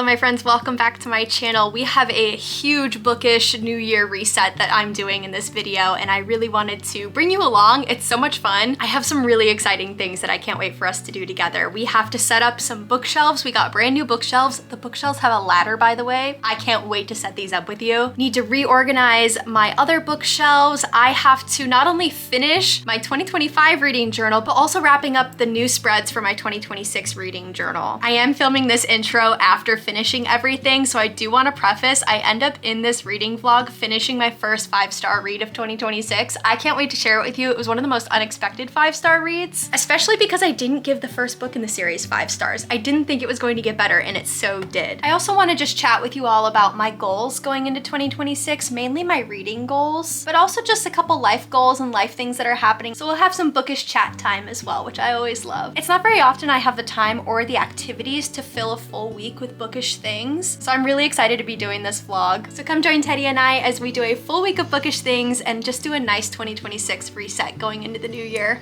Hello my friends, welcome back to my channel. We have a huge bookish New Year reset that I'm doing in this video and I really wanted to bring you along. It's so much fun. I have some really exciting things that I can't wait for us to do together. We have to set up some bookshelves. We got brand new bookshelves. The bookshelves have a ladder, by the way. I can't wait to set these up with you. Need to reorganize my other bookshelves. I have to not only finish my 2025 reading journal, but also wrapping up the new spreads for my 2026 reading journal. I am filming this intro after finishing everything, so I do want to preface, I end up in this reading vlog finishing my first 5-star read of 2026. I can't wait to share it with you. It was one of the most unexpected 5-star reads, especially because I didn't give the first book in the series 5 stars. I didn't think it was going to get better, and it so did. I also want to just chat with you all about my goals going into 2026, mainly my reading goals, but also just a couple life goals and life things that are happening. So we'll have some bookish chat time as well, which I always love. It's not very often I have the time or the activities to fill a full week with bookish things, so I'm really excited to be doing this vlog. So come join Teddy and I as we do a full week of bookish things and just do a nice 2026 reset going into the new year.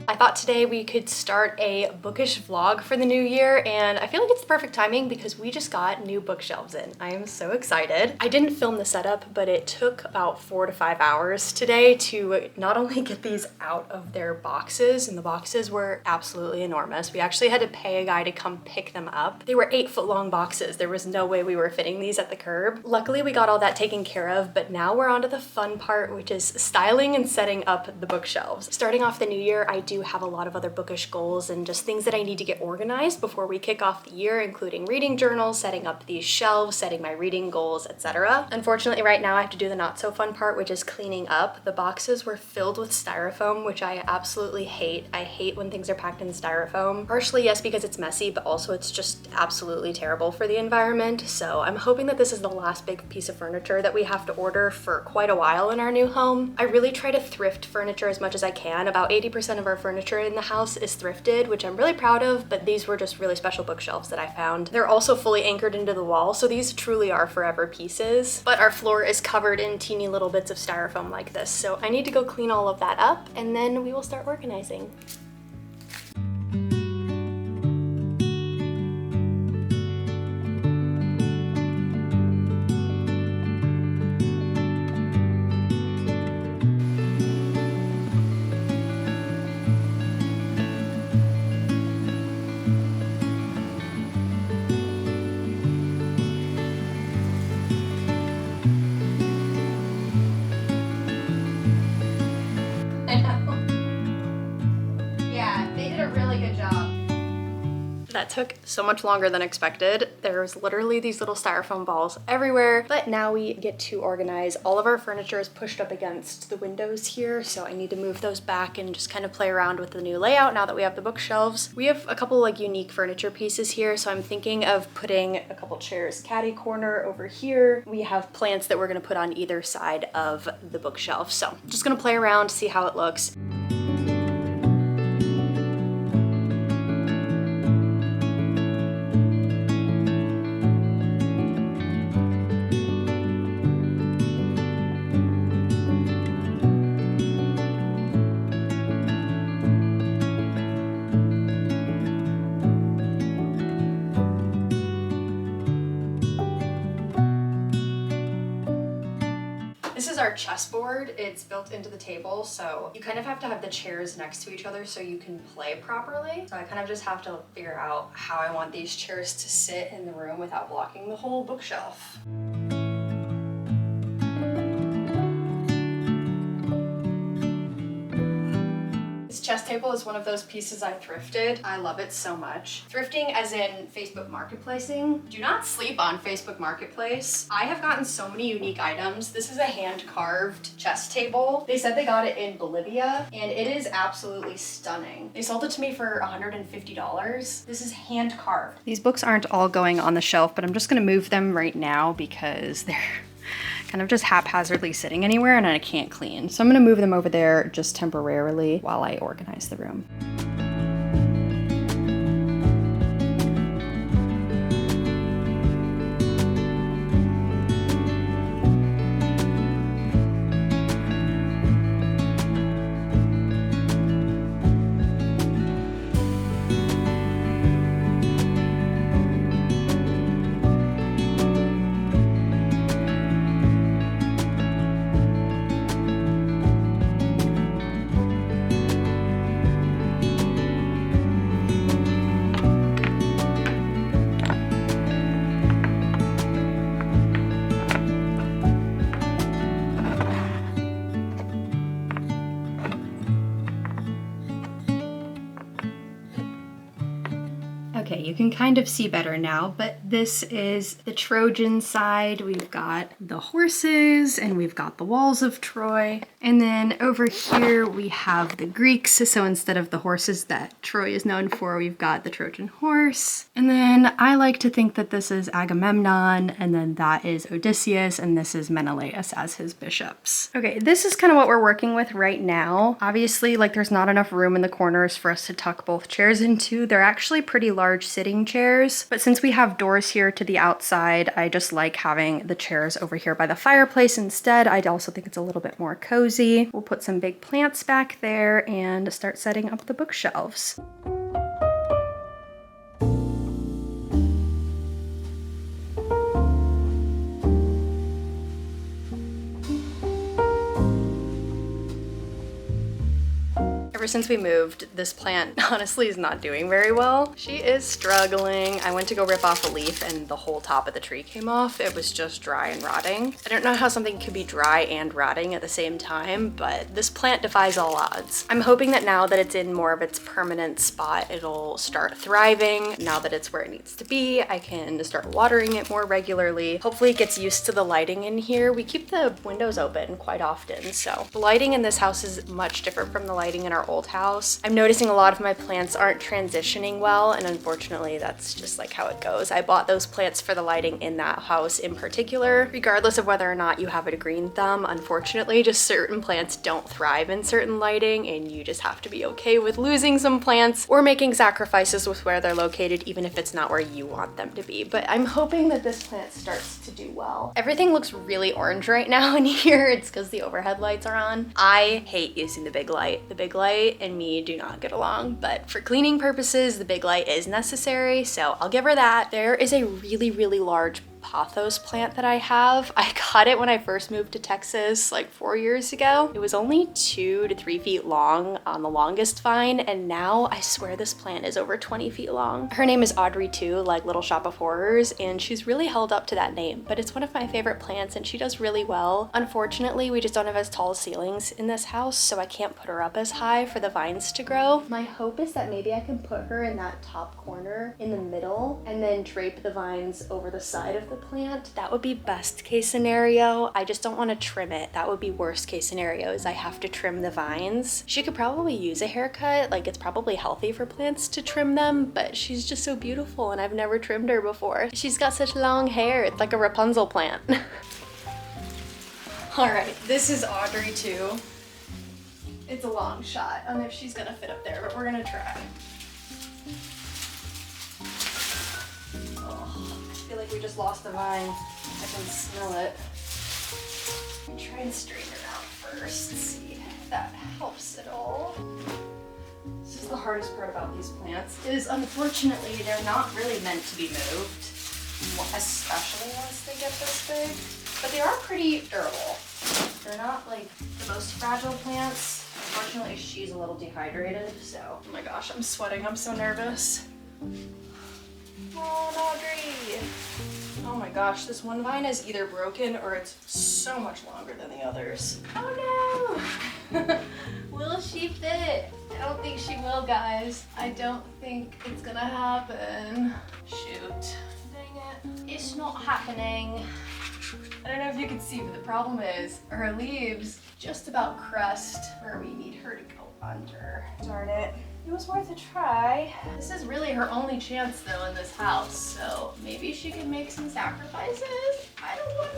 I thought today we could start a bookish vlog for the new year, and I feel like it's the perfect timing because we just got new bookshelves in. I am so excited. I didn't film the setup, but it took about 4 to 5 hours today to not only get these out of their boxes, and the boxes were absolutely enormous. We actually had to pay a guy to come pick them up. They were 8-foot long boxes. There was no way we were fitting these at the curb. Luckily, we got all that taken care of, but now we're on to the fun part, which is styling and setting up the bookshelves. Starting off the new year, I do have a lot of other bookish goals and just things that I need to get organized before we kick off the year, including reading journals, setting up these shelves, setting my reading goals, etc. Unfortunately, right now I have to do the not so fun part, which is cleaning up. The boxes were filled with styrofoam, which I absolutely hate. I hate when things are packed in styrofoam. Partially, yes, because it's messy, but also it's just absolutely terrible for the environment. So I'm hoping that this is the last big piece of furniture that we have to order for quite a while in our new home. I really try to thrift furniture as much as I can. About 80% of our furniture in the house is thrifted, which I'm really proud of, but these were just really special bookshelves that I found. They're also fully anchored into the wall, so these truly are forever pieces. But our floor is covered in teeny little bits of styrofoam like this, so I need to go clean all of that up, and then we will start organizing. That took so much longer than expected. There was literally these little styrofoam balls everywhere, but now we get to organize. All of our furniture is pushed up against the windows here, so I need to move those back and just kind of play around with the new layout now that we have the bookshelves. We have a couple like unique furniture pieces here, so I'm thinking of putting a couple chairs caddy corner over here. We have plants that we're gonna put on either side of the bookshelf, so I'm just gonna play around, see how it looks. This is our chessboard. It's built into the table, so you kind of have to have the chairs next to each other so you can play properly. So I kind of just have to figure out how I want these chairs to sit in the room without blocking the whole bookshelf. This chess table is one of those pieces I thrifted. I love it so much. Thrifting as in Facebook Marketplacing. Do not sleep on Facebook Marketplace. I have gotten so many unique items. This is a hand-carved chess table. They said they got it in Bolivia, and it is absolutely stunning. They sold it to me for $150. This is hand-carved. These books aren't all going on the shelf, but I'm just gonna move them right now because they're kind of just haphazardly sitting anywhere and I can't clean. So I'm gonna move them over there just temporarily while I organize the room. you can kind of see better now, but this is the Trojan side. We've got the horses and we've got the walls of Troy. And then over here we have the Greeks. So instead of the horses that Troy is known for, we've got the Trojan horse. And then I like to think that this is Agamemnon, and then that is Odysseus, and this is Menelaus as his bishops. Okay, this is kind of what we're working with right now. Obviously, like, there's not enough room in the corners for us to tuck both chairs into. They're actually pretty large sitting chairs, but since we have doors here to the outside, I just like having the chairs over here by the fireplace instead. I also think it's a little bit more cozy. We'll put some big plants back there and start setting up the bookshelves. Ever since we moved, this plant honestly is not doing very well. She is struggling. I went to go rip off a leaf and the whole top of the tree came off. It was just dry and rotting. I don't know how something could be dry and rotting at the same time, but this plant defies all odds. I'm hoping that now that it's in more of its permanent spot, it'll start thriving. Now that it's where it needs to be, I can start watering it more regularly. Hopefully it gets used to the lighting in here. We keep the windows open quite often, so the lighting in this house is much different from the lighting in our old house. I'm noticing a lot of my plants aren't transitioning well, and unfortunately that's just like how it goes. I bought those plants for the lighting in that house in particular. Regardless of whether or not you have a green thumb, unfortunately just certain plants don't thrive in certain lighting, and you just have to be okay with losing some plants or making sacrifices with where they're located, even if it's not where you want them to be. But I'm hoping that this plant starts to do well. Everything looks really orange right now in here. It's because the overhead lights are on. I hate using the big light. The big light and me do not get along, but for cleaning purposes, the big light is necessary, so I'll give her that. There is a really large pothos plant that I have. I got it when I first moved to Texas like 4 years ago. It was only 2 to 3 feet long on the longest vine, and now I swear this plant is over 20 feet long. Her name is Audrey too, like Little Shop of Horrors, and she's really held up to that name, but it's one of my favorite plants and she does really well. Unfortunately, we just don't have as tall ceilings in this house, so I can't put her up as high for the vines to grow. My hope is that maybe I can put her in that top corner in the middle and then drape the vines over the side of the plant. That would be best case scenario. I just don't want to trim it. That would be worst case scenario, is I have to trim the vines. She could probably use a haircut. Like, it's probably healthy for plants to trim them, but she's just so beautiful and I've never trimmed her before. She's got such long hair. It's like a Rapunzel plant. All right, this is Audrey too. It's a long shot. I don't know if she's gonna fit up there, but we're gonna try. I feel like we just lost a vine. I can smell it. Try and straighten it out first, see if that helps at all. This is the hardest part about these plants, is unfortunately they're not really meant to be moved, especially once they get this big. But they are pretty durable. They're not like the most fragile plants. Unfortunately, she's a little dehydrated, so. Oh my gosh, I'm sweating, I'm so nervous. Oh, Audrey. Oh my gosh, this one vine is either broken or it's so much longer than the others. Oh no! Will she fit? I don't think she will, guys. I don't think it's gonna happen. Shoot. Dang it. It's not happening. I don't know if you can see, but the problem is her leaves just about crest where we need her to go under. Darn it. It was worth a try. This is really her only chance though in this house, so maybe she can make some sacrifices? I don't know.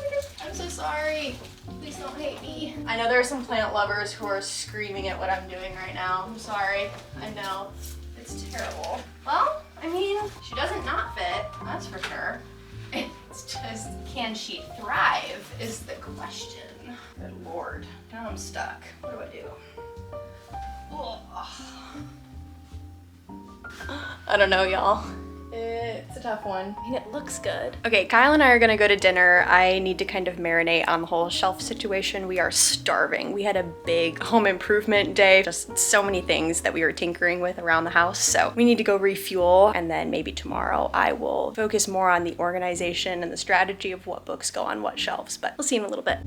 I'm so sorry. Please don't hate me. I know there are some plant lovers who are screaming at what I'm doing right now. I'm sorry. I know. It's terrible. Well, I mean, she doesn't not fit, that's for sure. It's just, can she thrive is the question. Good Lord. Now I'm stuck. What do I do? Ugh. I don't know, y'all. It's a tough one. I mean, it looks good. Okay, Kyle and I are gonna go to dinner. I need to kind of marinate on the whole shelf situation. We are starving. We had a big home improvement day, just so many things that we were tinkering with around the house. So we need to go refuel, and then maybe tomorrow I will focus more on the organization and the strategy of what books go on what shelves, but we'll see in a little bit.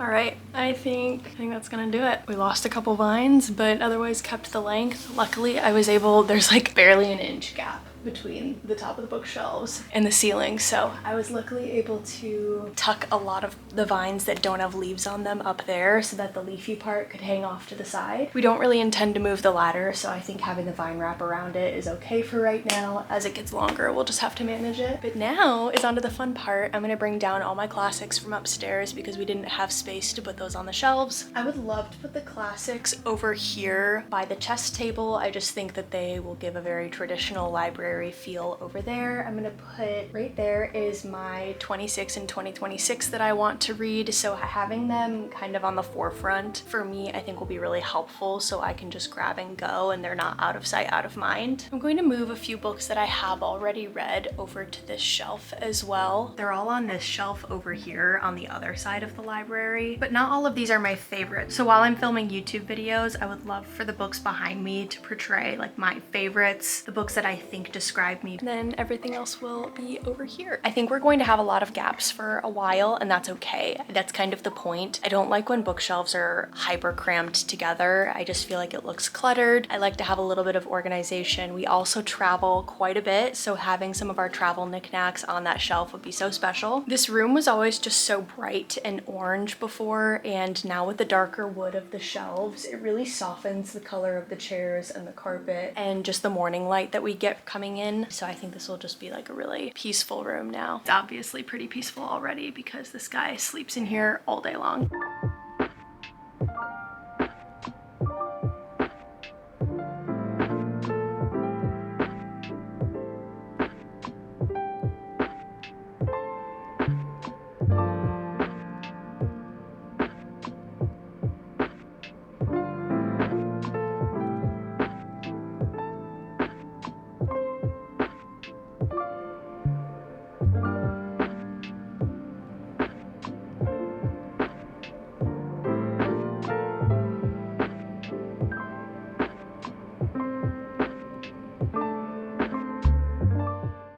All right, I think that's gonna do it. We lost a couple vines, but otherwise kept the length. Luckily, I was able, there's like barely an inch gap between the top of the bookshelves and the ceiling, so I was luckily able to tuck a lot of the vines that don't have leaves on them up there so that the leafy part could hang off to the side. We don't really intend to move the ladder, so I think having the vine wrap around it is okay for right now. As it gets longer, we'll just have to manage it. But now is onto the fun part. I'm gonna bring down all my classics from upstairs because we didn't have space to put those on the shelves. I would love to put the classics over here by the chess table. I just think that they will give a very traditional library feel over there. I'm gonna put right there is my 26 and 2026 that I want to read, so having them kind of on the forefront for me I think will be really helpful, so I can just grab and go and they're not out of sight, out of mind. I'm going to move a few books that I have already read over to this shelf as well. They're all on this shelf over here on the other side of the library, but not all of these are my favorites. So while I'm filming YouTube videos, I would love for the books behind me to portray like my favorites, the books that I think describe me, and then everything else will be over here. I think we're going to have a lot of gaps for a while, and that's okay. That's kind of the point. I don't like when bookshelves are hyper crammed together. I just feel like it looks cluttered. I like to have a little bit of organization. We also travel quite a bit, so having some of our travel knickknacks on that shelf would be so special. This room was always just so bright and orange before, and now with the darker wood of the shelves, it really softens the color of the chairs and the carpet and just the morning light that we get coming in. So I think this will just be like a really peaceful room now. It's obviously pretty peaceful already because this guy sleeps in here all day long.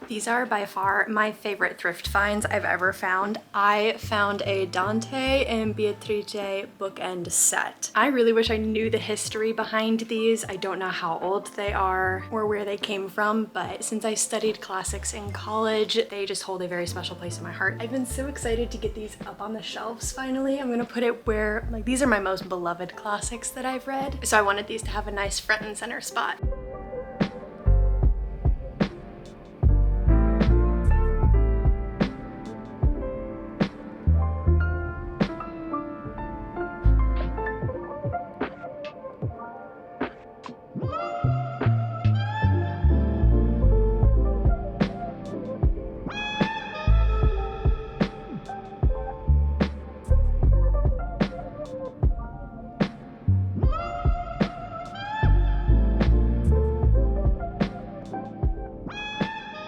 These are by far my favorite thrift finds I've ever found. I found a Dante and Beatrice bookend set. I really wish I knew the history behind these. I don't know how old they are or where they came from, but since I studied classics in college, they just hold a very special place in my heart. I've been so excited to get these up on the shelves finally. I'm gonna put it where, like, these are my most beloved classics that I've read. So I wanted these to have a nice front and center spot.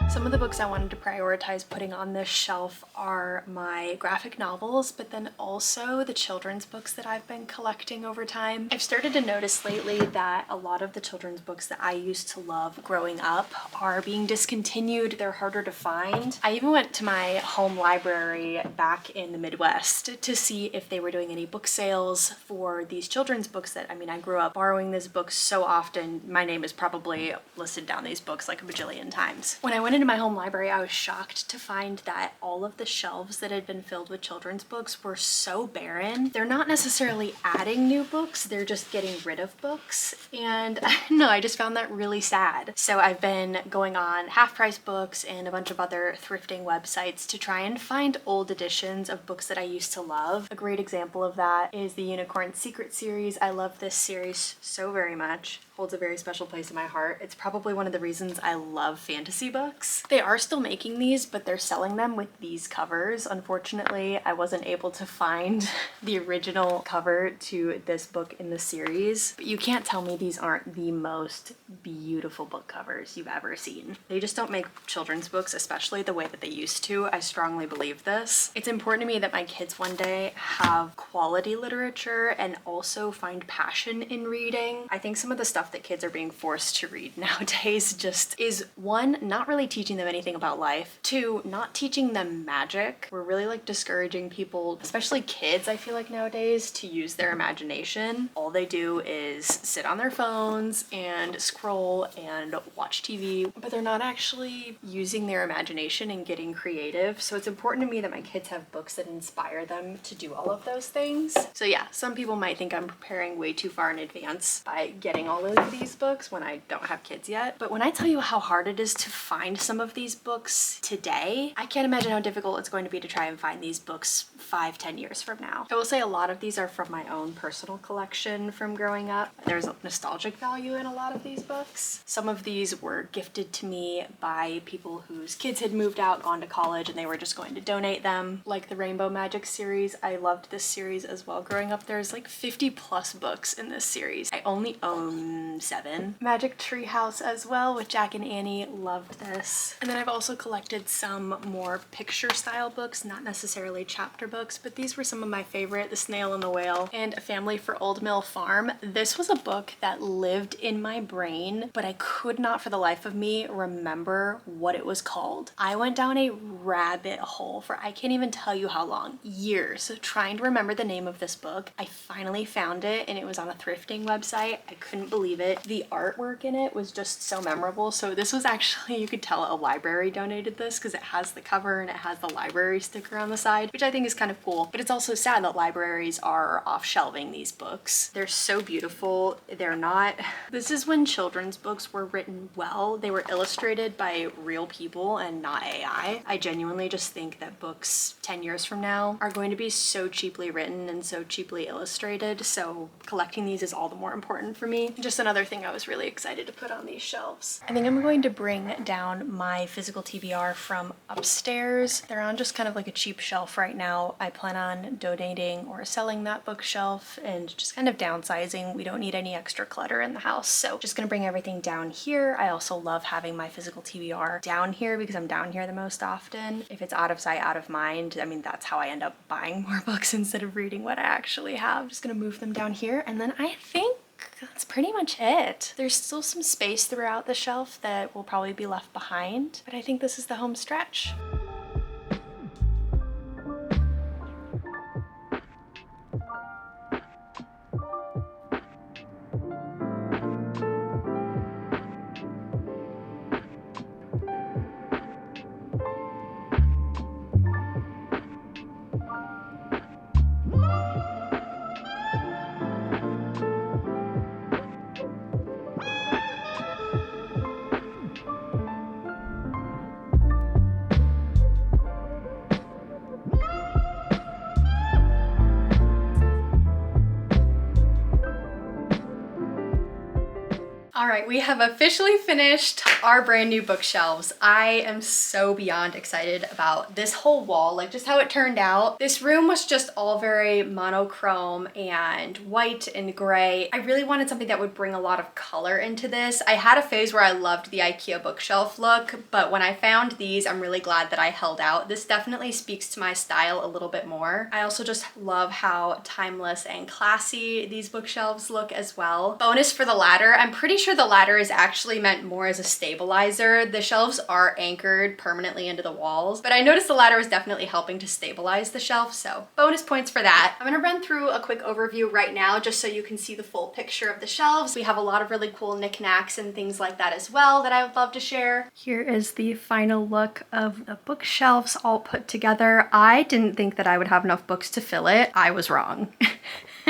Some of the books I wanted to prioritize putting on this shelf are my graphic novels, but then also the children's books that I've been collecting over time. I've started to notice lately that a lot of the children's books that I used to love growing up are being discontinued. They're harder to find. I even went to my home library back in the Midwest to see if they were doing any book sales for these children's books that, I mean, I grew up borrowing these books so often. My name is probably listed down these books like a bajillion times. When I went into my home library, I was shocked to find that all of the shelves that had been filled with children's books were so barren. They're not necessarily adding new books, they're just getting rid of books. And I don't know, I just found that really sad. So I've been going on Half Price Books and a bunch of other thrifting websites to try and find old editions of books that I used to love. A great example of that is the Unicorn Secret series. I love this series so very much. Holds a very special place in my heart. It's probably one of the reasons I love fantasy books. They are still making these, but they're selling them with these covers. Unfortunately, I wasn't able to find the original cover to this book in the series, but you can't tell me these aren't the most beautiful book covers you've ever seen. They just don't make children's books, especially the way that they used to. I strongly believe this. It's important to me that my kids one day have quality literature and also find passion in reading. I think some of the stuff that kids are being forced to read nowadays just is, one, not really teaching them anything anything about life, to not teaching them magic. We're really like discouraging people, especially kids, I feel like nowadays, to use their imagination. All they do is sit on their phones and scroll and watch TV, but they're not actually using their imagination and getting creative. So it's important to me that my kids have books that inspire them to do all of those things. So yeah, some people might think I'm preparing way too far in advance by getting all of these books when I don't have kids yet. But when I tell you how hard it is to find some of these books today, I can't imagine how difficult it's going to be to try and find these books 5-10 years from now. I will say a lot of these are from my own personal collection from growing up. There's a nostalgic value in a lot of these books. Some of these were gifted to me by people whose kids had moved out, gone to college, and they were just going to donate them. Like the Rainbow Magic series, I loved this series as well growing up. There's like 50 plus books in this series. I only own 7. Magic Tree House as well with Jack and Annie, loved this. And then I've also collected some more picture style books, not necessarily chapter books, but these were some of my favorite. The Snail and the Whale and A Family for Old Mill Farm. This was a book that lived in my brain, but I could not for the life of me remember what it was called. I went down a rabbit hole for I can't even tell you how long, years, trying to remember the name of this book. I finally found it and it was on a thrifting website. I couldn't believe it. The artwork in it was just so memorable. So this was actually, you could tell a library donated this because it has the cover and it has the library sticker on the side, which I think is kind of cool. But it's also sad that libraries are off shelving these books. They're so beautiful. They're not, this is when children's books were written well. They were illustrated by real people and not AI. I genuinely just think that books 10 years from now are going to be so cheaply written and so cheaply illustrated. So collecting these is all the more important for me. Just another thing I was really excited to put on these shelves. I think I'm going to bring down my physical TBR from upstairs. They're on just kind of like a cheap shelf right now. I plan on donating or selling that bookshelf and just kind of downsizing. We don't need any extra clutter in the house. So just gonna bring everything down here. I also love having my physical TBR down here because I'm down here the most often. If it's out of sight, out of mind, I mean, that's how I end up buying more books instead of reading what I actually have. Just gonna move them down here. And then I think that's pretty much it. There's still some space throughout the shelf that will probably be left behind, but I think this is the home stretch. All right, we have officially finished our brand new bookshelves. I am so beyond excited about this whole wall, like just how it turned out. This room was just all very monochrome and white and gray. I really wanted something that would bring a lot of color into this. I had a phase where I loved the IKEA bookshelf look, but when I found these, I'm really glad that I held out. This definitely speaks to my style a little bit more. I also just love how timeless and classy these bookshelves look as well. Bonus for the ladder, I'm pretty sure the ladder is actually meant more as a stabilizer. The shelves are anchored permanently into the walls, but I noticed the ladder was definitely helping to stabilize the shelf, so bonus points for that. I'm gonna run through a quick overview right now just so you can see the full picture of the shelves. We have a lot of really cool knickknacks and things like that as well that I would love to share. Here is the final look of the bookshelves all put together. I didn't think that I would have enough books to fill it. I was wrong.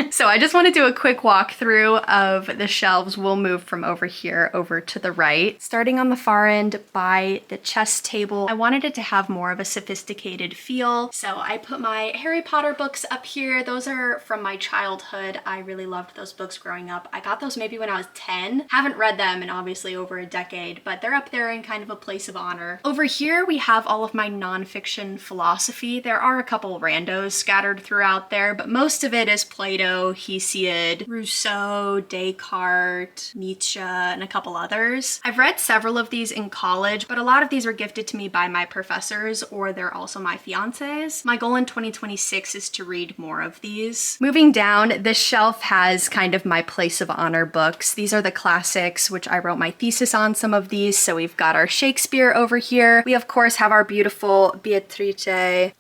So I just want to do a quick walkthrough of the shelves. We'll move from over here over to the right. Starting on the far end by the chess table, I wanted it to have more of a sophisticated feel. So I put my Harry Potter books up here. Those are from my childhood. I really loved those books growing up. I got those maybe when I was 10. Haven't read them in obviously over a decade, but they're up there in kind of a place of honor. Over here, we have all of my nonfiction philosophy. There are a couple randos scattered throughout there, but most of it is Plato Plato, Hesiod, Rousseau, Descartes, Nietzsche, and a couple others. I've read several of these in college, but a lot of these were gifted to me by my professors, or they're also my fiancés. My goal in 2026 is to read more of these. Moving down, this shelf has kind of my place of honor books. These are the classics, which I wrote my thesis on some of these. So we've got our Shakespeare over here. We of course have our beautiful Beatrice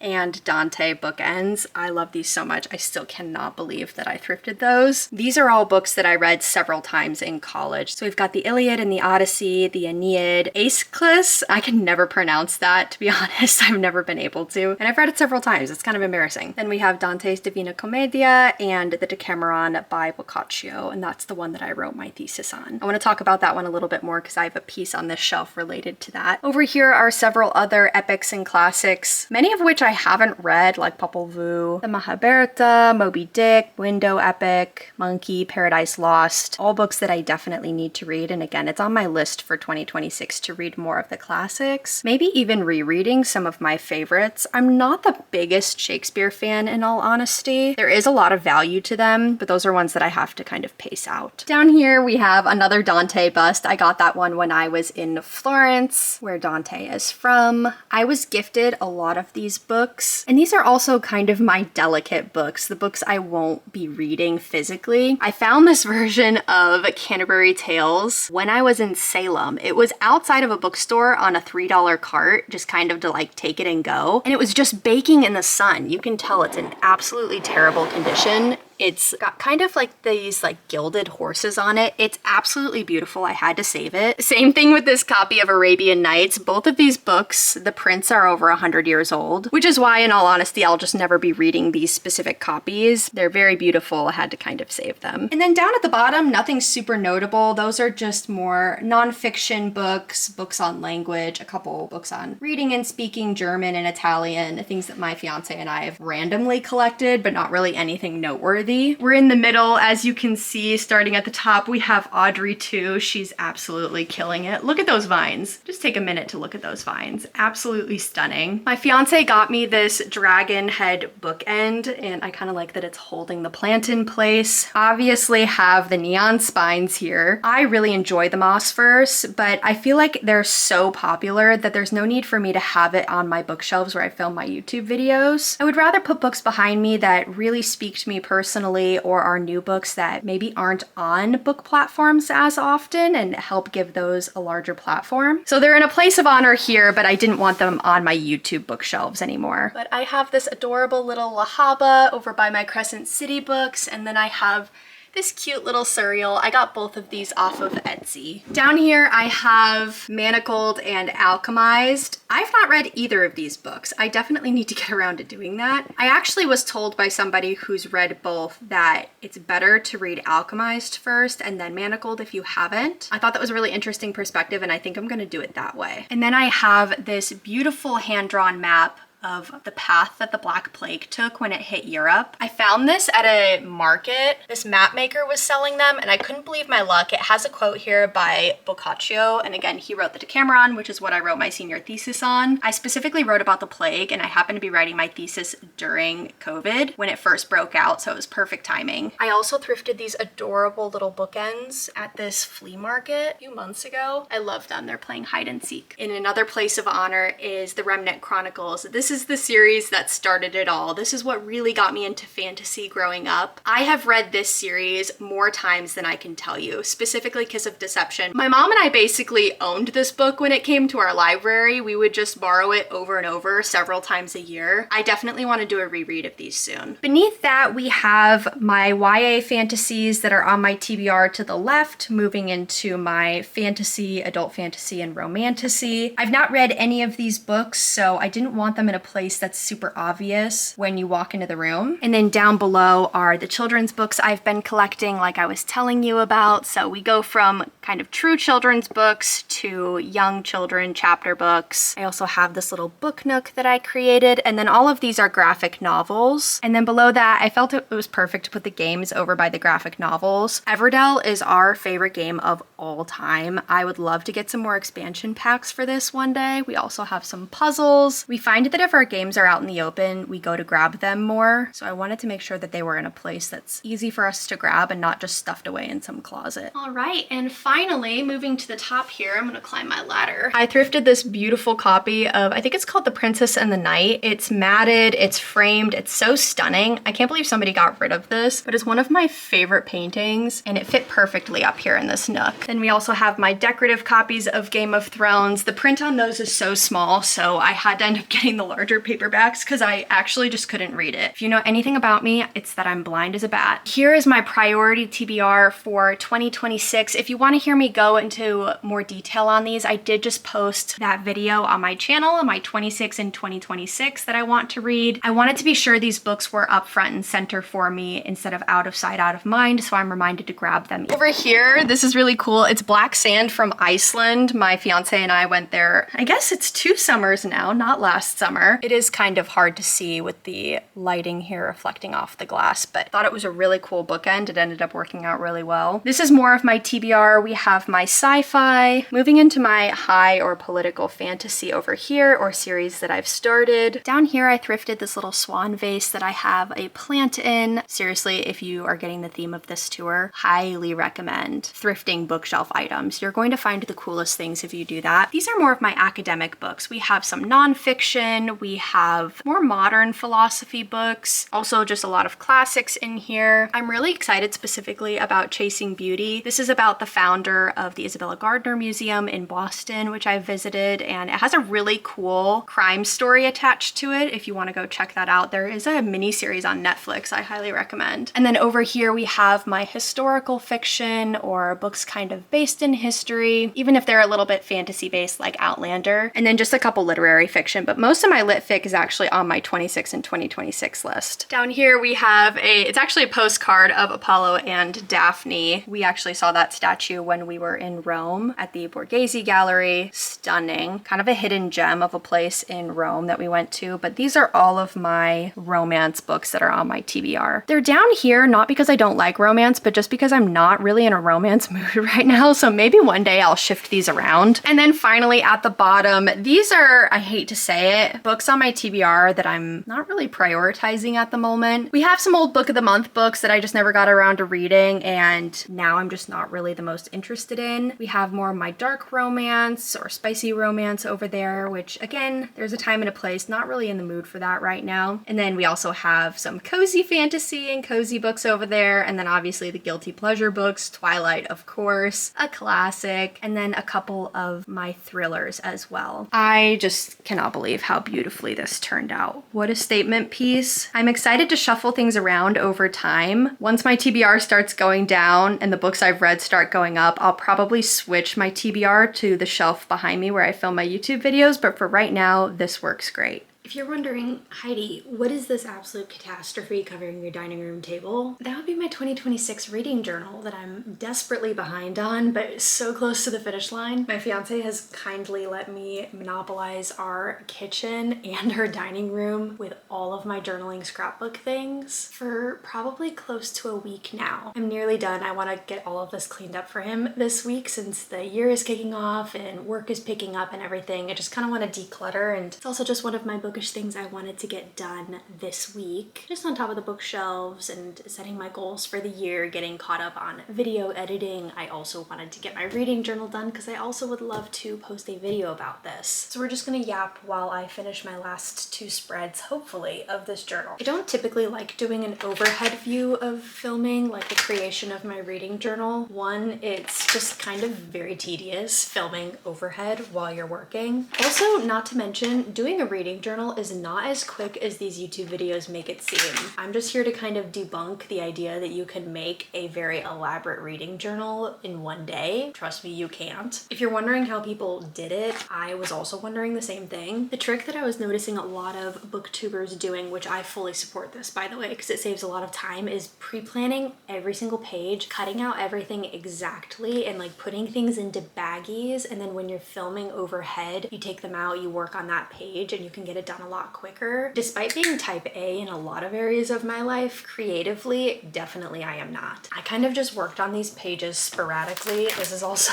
and Dante bookends. I love these so much. I still cannot believe that I thrifted those. These are all books that I read several times in college. So we've got the Iliad and the Odyssey, the Aeneid, Aeschylus. I can never pronounce that, to be honest. I've never been able to. And I've read it several times. It's kind of embarrassing. Then we have Dante's Divina Commedia and the Decameron by Boccaccio. And that's the one that I wrote my thesis on. I want to talk about that one a little bit more because I have a piece on this shelf related to that. Over here are several other epics and classics, many of which I haven't read, like Popol Vuh, the Mahabharata, Moby Dick, Window Epic, Monkey, Paradise Lost, all books that I definitely need to read. And again, it's on my list for 2026 to read more of the classics, maybe even rereading some of my favorites. I'm not the biggest Shakespeare fan, in all honesty. There is a lot of value to them, but those are ones that I have to kind of pace out. Down here, we have another Dante bust. I got that one when I was in Florence, where Dante is from. I was gifted a lot of these books, and these are also kind of my delicate books, the books I won't be reading physically. I found this version of Canterbury Tales when I was in Salem. It was outside of a bookstore on a $3 cart, just kind of to like take it and go. And it was just baking in the sun. You can tell it's in absolutely terrible condition. It's got kind of like these like gilded horses on it. It's absolutely beautiful. I had to save it. Same thing with this copy of Arabian Nights. Both of these books, the prints are over 100 years old, which is why, in all honesty, I'll just never be reading these specific copies. They're very beautiful. I had to kind of save them. And then down at the bottom, nothing super notable. Those are just more nonfiction books, books on language, a couple books on reading and speaking German and Italian, things that my fiance and I have randomly collected, but not really anything noteworthy. We're in the middle, as you can see, starting at the top, we have Audrey 2. She's absolutely killing it. Look at those vines. Just take a minute to look at those vines. Absolutely stunning. My fiance got me this dragon head bookend, and I kind of like that it's holding the plant in place. Obviously have the neon spines here. I really enjoy the moss verse, but I feel like they're so popular that there's no need for me to have it on my bookshelves where I film my YouTube videos. I would rather put books behind me that really speak to me personally, or are new books that maybe aren't on book platforms as often, and help give those a larger platform. So they're in a place of honor here, but I didn't want them on my YouTube bookshelves anymore. But I have this adorable little Lahaba over by my Crescent City books, and then I have this cute little surreal. I got both of these off of Etsy. Down here I have Manacled and Alchemized. I've not read either of these books. I definitely need to get around to doing that. I actually was told by somebody who's read both that it's better to read Alchemized first and then Manacled if you haven't. I thought that was a really interesting perspective, and I think I'm gonna do it that way. And then I have this beautiful hand-drawn map of the path that the Black Plague took when it hit Europe. I found this at a market. This map maker was selling them, and I couldn't believe my luck. It has a quote here by Boccaccio, and again, he wrote the Decameron, which is what I wrote my senior thesis on. I specifically wrote about the plague, and I happened to be writing my thesis during COVID when it first broke out, so it was perfect timing. I also thrifted these adorable little bookends at this flea market a few months ago. I love them. They're playing hide and seek. In another place of honor is the Remnant Chronicles. This is the series that started it all. This is what really got me into fantasy growing up. I have read this series more times than I can tell you, specifically Kiss of Deception. My mom and I basically owned this book when it came to our library. We would just borrow it over and over several times a year. I definitely want to do a reread of these soon. Beneath that, we have my YA fantasies that are on my TBR to the left, moving into my fantasy, adult fantasy, and romantasy. I've not read any of these books, so I didn't want them in a place that's super obvious when you walk into the room. And then down below are the children's books I've been collecting, like I was telling you about. So we go from kind of true children's books to young children chapter books. I also have this little book nook that I created, and then all of these are graphic novels. And then below that, I felt it was perfect to put the games over by the graphic novels. Everdell is our favorite game of all time. I would love to get some more expansion packs for this one day. We also have some puzzles. We find that of our games are out in the open, we go to grab them more. So I wanted to make sure that they were in a place that's easy for us to grab and not just stuffed away in some closet. All right, and finally, moving to the top here, I'm gonna climb my ladder. I thrifted this beautiful copy of, I think it's called The Princess and the Knight. It's matted, it's framed, it's so stunning. I can't believe somebody got rid of this, but it's one of my favorite paintings and it fit perfectly up here in this nook. Then we also have my decorative copies of Game of Thrones. The print on those is so small, so I had to end up getting the larger paperbacks because I actually just couldn't read it. If you know anything about me, it's that I'm blind as a bat. Here is my priority TBR for 2026. If you want to hear me go into more detail on these, I did just post that video on my channel, my 26 and 2026 that I want to read. I wanted to be sure these books were up front and center for me instead of out of sight, out of mind, so I'm reminded to grab them. Over here, this is really cool. It's black sand from Iceland. My fiance and I went there, I guess it's 2 summers now, not last summer. It is kind of hard to see with the lighting here reflecting off the glass, but I thought it was a really cool bookend. It ended up working out really well. This is more of my TBR. We have my sci-fi. Moving into my high or political fantasy over here, or series that I've started. Down here, I thrifted this little swan vase that I have a plant in. Seriously, if you are getting the theme of this tour, highly recommend thrifting bookshelf items. You're going to find the coolest things if you do that. These are more of my academic books. We have some nonfiction, we have more modern philosophy books, also just a lot of classics in here. I'm really excited specifically about Chasing Beauty. This is about the founder of the Isabella Gardner Museum in Boston, which I visited, and it has a really cool crime story attached to it. If you want to go check that out, there is a mini series on Netflix I highly recommend. And then over here we have my historical fiction, or books kind of based in history, even if they're a little bit fantasy based like Outlander, and then just a couple literary fiction, but most of my lit fic is actually on my 26 and 2026 list. Down here we have it's actually a postcard of Apollo and Daphne. We actually saw that statue when we were in Rome at the Borghese Gallery. Stunning, kind of a hidden gem of a place in Rome that we went to, but these are all of my romance books that are on my TBR. They're down here not because I don't like romance, but just because I'm not really in a romance mood right now, so maybe one day I'll shift these around. And then finally at the bottom, these are, I hate to say it, books on my TBR that I'm not really prioritizing at the moment. We have some old book of the month books that I just never got around to reading, and now I'm just not really the most interested in. We have more of my dark romance or spicy romance over there, which again, there's a time and a place, not really in the mood for that right now. And then we also have some cozy fantasy and cozy books over there, and then obviously the guilty pleasure books, Twilight of course, a classic, and then a couple of my thrillers as well. I just cannot believe how beautifully this turned out. What a statement piece. I'm excited to shuffle things around over time. Once my TBR starts going down and the books I've read start going up, I'll probably switch my TBR to the shelf behind me where I film my YouTube videos, but for right now, this works great. If you're wondering, Heidi, what is this absolute catastrophe covering your dining room table? That would be my 2026 reading journal that I'm desperately behind on, but so close to the finish line. My fiance has kindly let me monopolize our kitchen and our dining room with all of my journaling scrapbook things for probably close to a week now. I'm nearly done. I want to get all of this cleaned up for him this week since the year is kicking off and work is picking up and everything. I just kind of want to declutter, and it's also just one of my bookish things I wanted to get done this week. Just on top of the bookshelves and setting my goals for the year, getting caught up on video editing. I also wanted to get my reading journal done because I also would love to post a video about this. So we're just gonna yap while I finish my last 2 spreads, hopefully, of this journal. I don't typically like doing an overhead view of filming, like the creation of my reading journal. One, it's just kind of very tedious filming overhead while you're working. Also, not to mention, doing a reading journal is not as quick as these YouTube videos make it seem. I'm just here to kind of debunk the idea that you can make a very elaborate reading journal in one day. Trust me, you can't. If you're wondering how people did it, I was also wondering the same thing. The trick that I was noticing a lot of booktubers doing, which I fully support this by the way, because it saves a lot of time, is pre-planning every single page, cutting out everything exactly, and like putting things into baggies, and then when you're filming overhead, you take them out, you work on that page, and you can get it done a lot quicker. Despite being type A in a lot of areas of my life, creatively, definitely I am not. I kind of just worked on these pages sporadically. This is also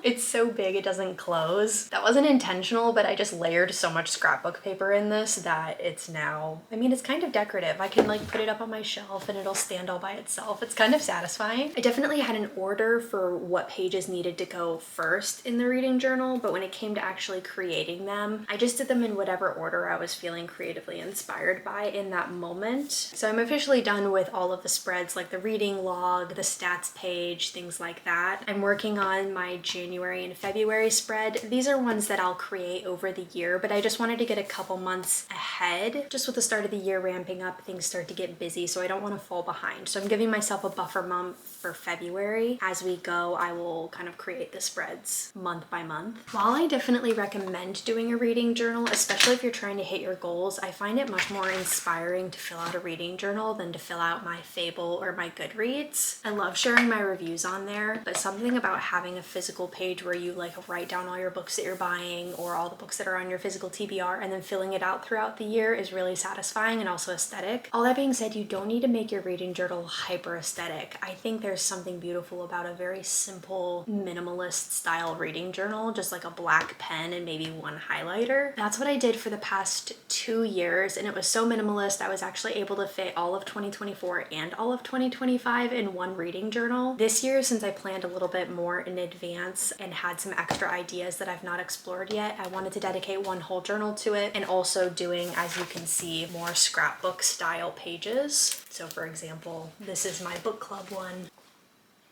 It's so big it doesn't close. That wasn't intentional, but I just layered so much scrapbook paper in this that it's now, I mean, it's kind of decorative. I can like put it up on my shelf and it'll stand all by itself. It's kind of satisfying. I definitely had an order for what pages needed to go first in the reading journal, but when it came to actually creating them, I just did them in whatever order I was feeling creatively inspired by in that moment. So I'm officially done with all of the spreads, like the reading log, the stats page, things like that. I'm working on my January and February spread. These are ones that I'll create over the year, but I just wanted to get a couple months ahead. Just with the start of the year ramping up, things start to get busy, so I don't want to fall behind. So I'm giving myself a buffer month for February. As we go, I will kind of create the spreads month by month. While I definitely recommend doing a reading journal, especially if you're trying to hit your goals, I find it much more inspiring to fill out a reading journal than to fill out my Fable or my Goodreads. I love sharing my reviews on there, but something about having a physical page where you like write down all your books that you're buying or all the books that are on your physical TBR and then filling it out throughout the year is really satisfying and also aesthetic. All that being said, you don't need to make your reading journal hyper aesthetic. I think there's something beautiful about a very simple minimalist style reading journal, just like a black pen and maybe one highlighter. That's what I did for the past 2 years, and it was so minimalist I was actually able to fit all of 2024 and all of 2025 in one reading journal. This year, since I planned a little bit more in advance and had some extra ideas that I've not explored yet, I wanted to dedicate one whole journal to it, and also doing, as you can see, more scrapbook style pages. So for example, this is my book club one.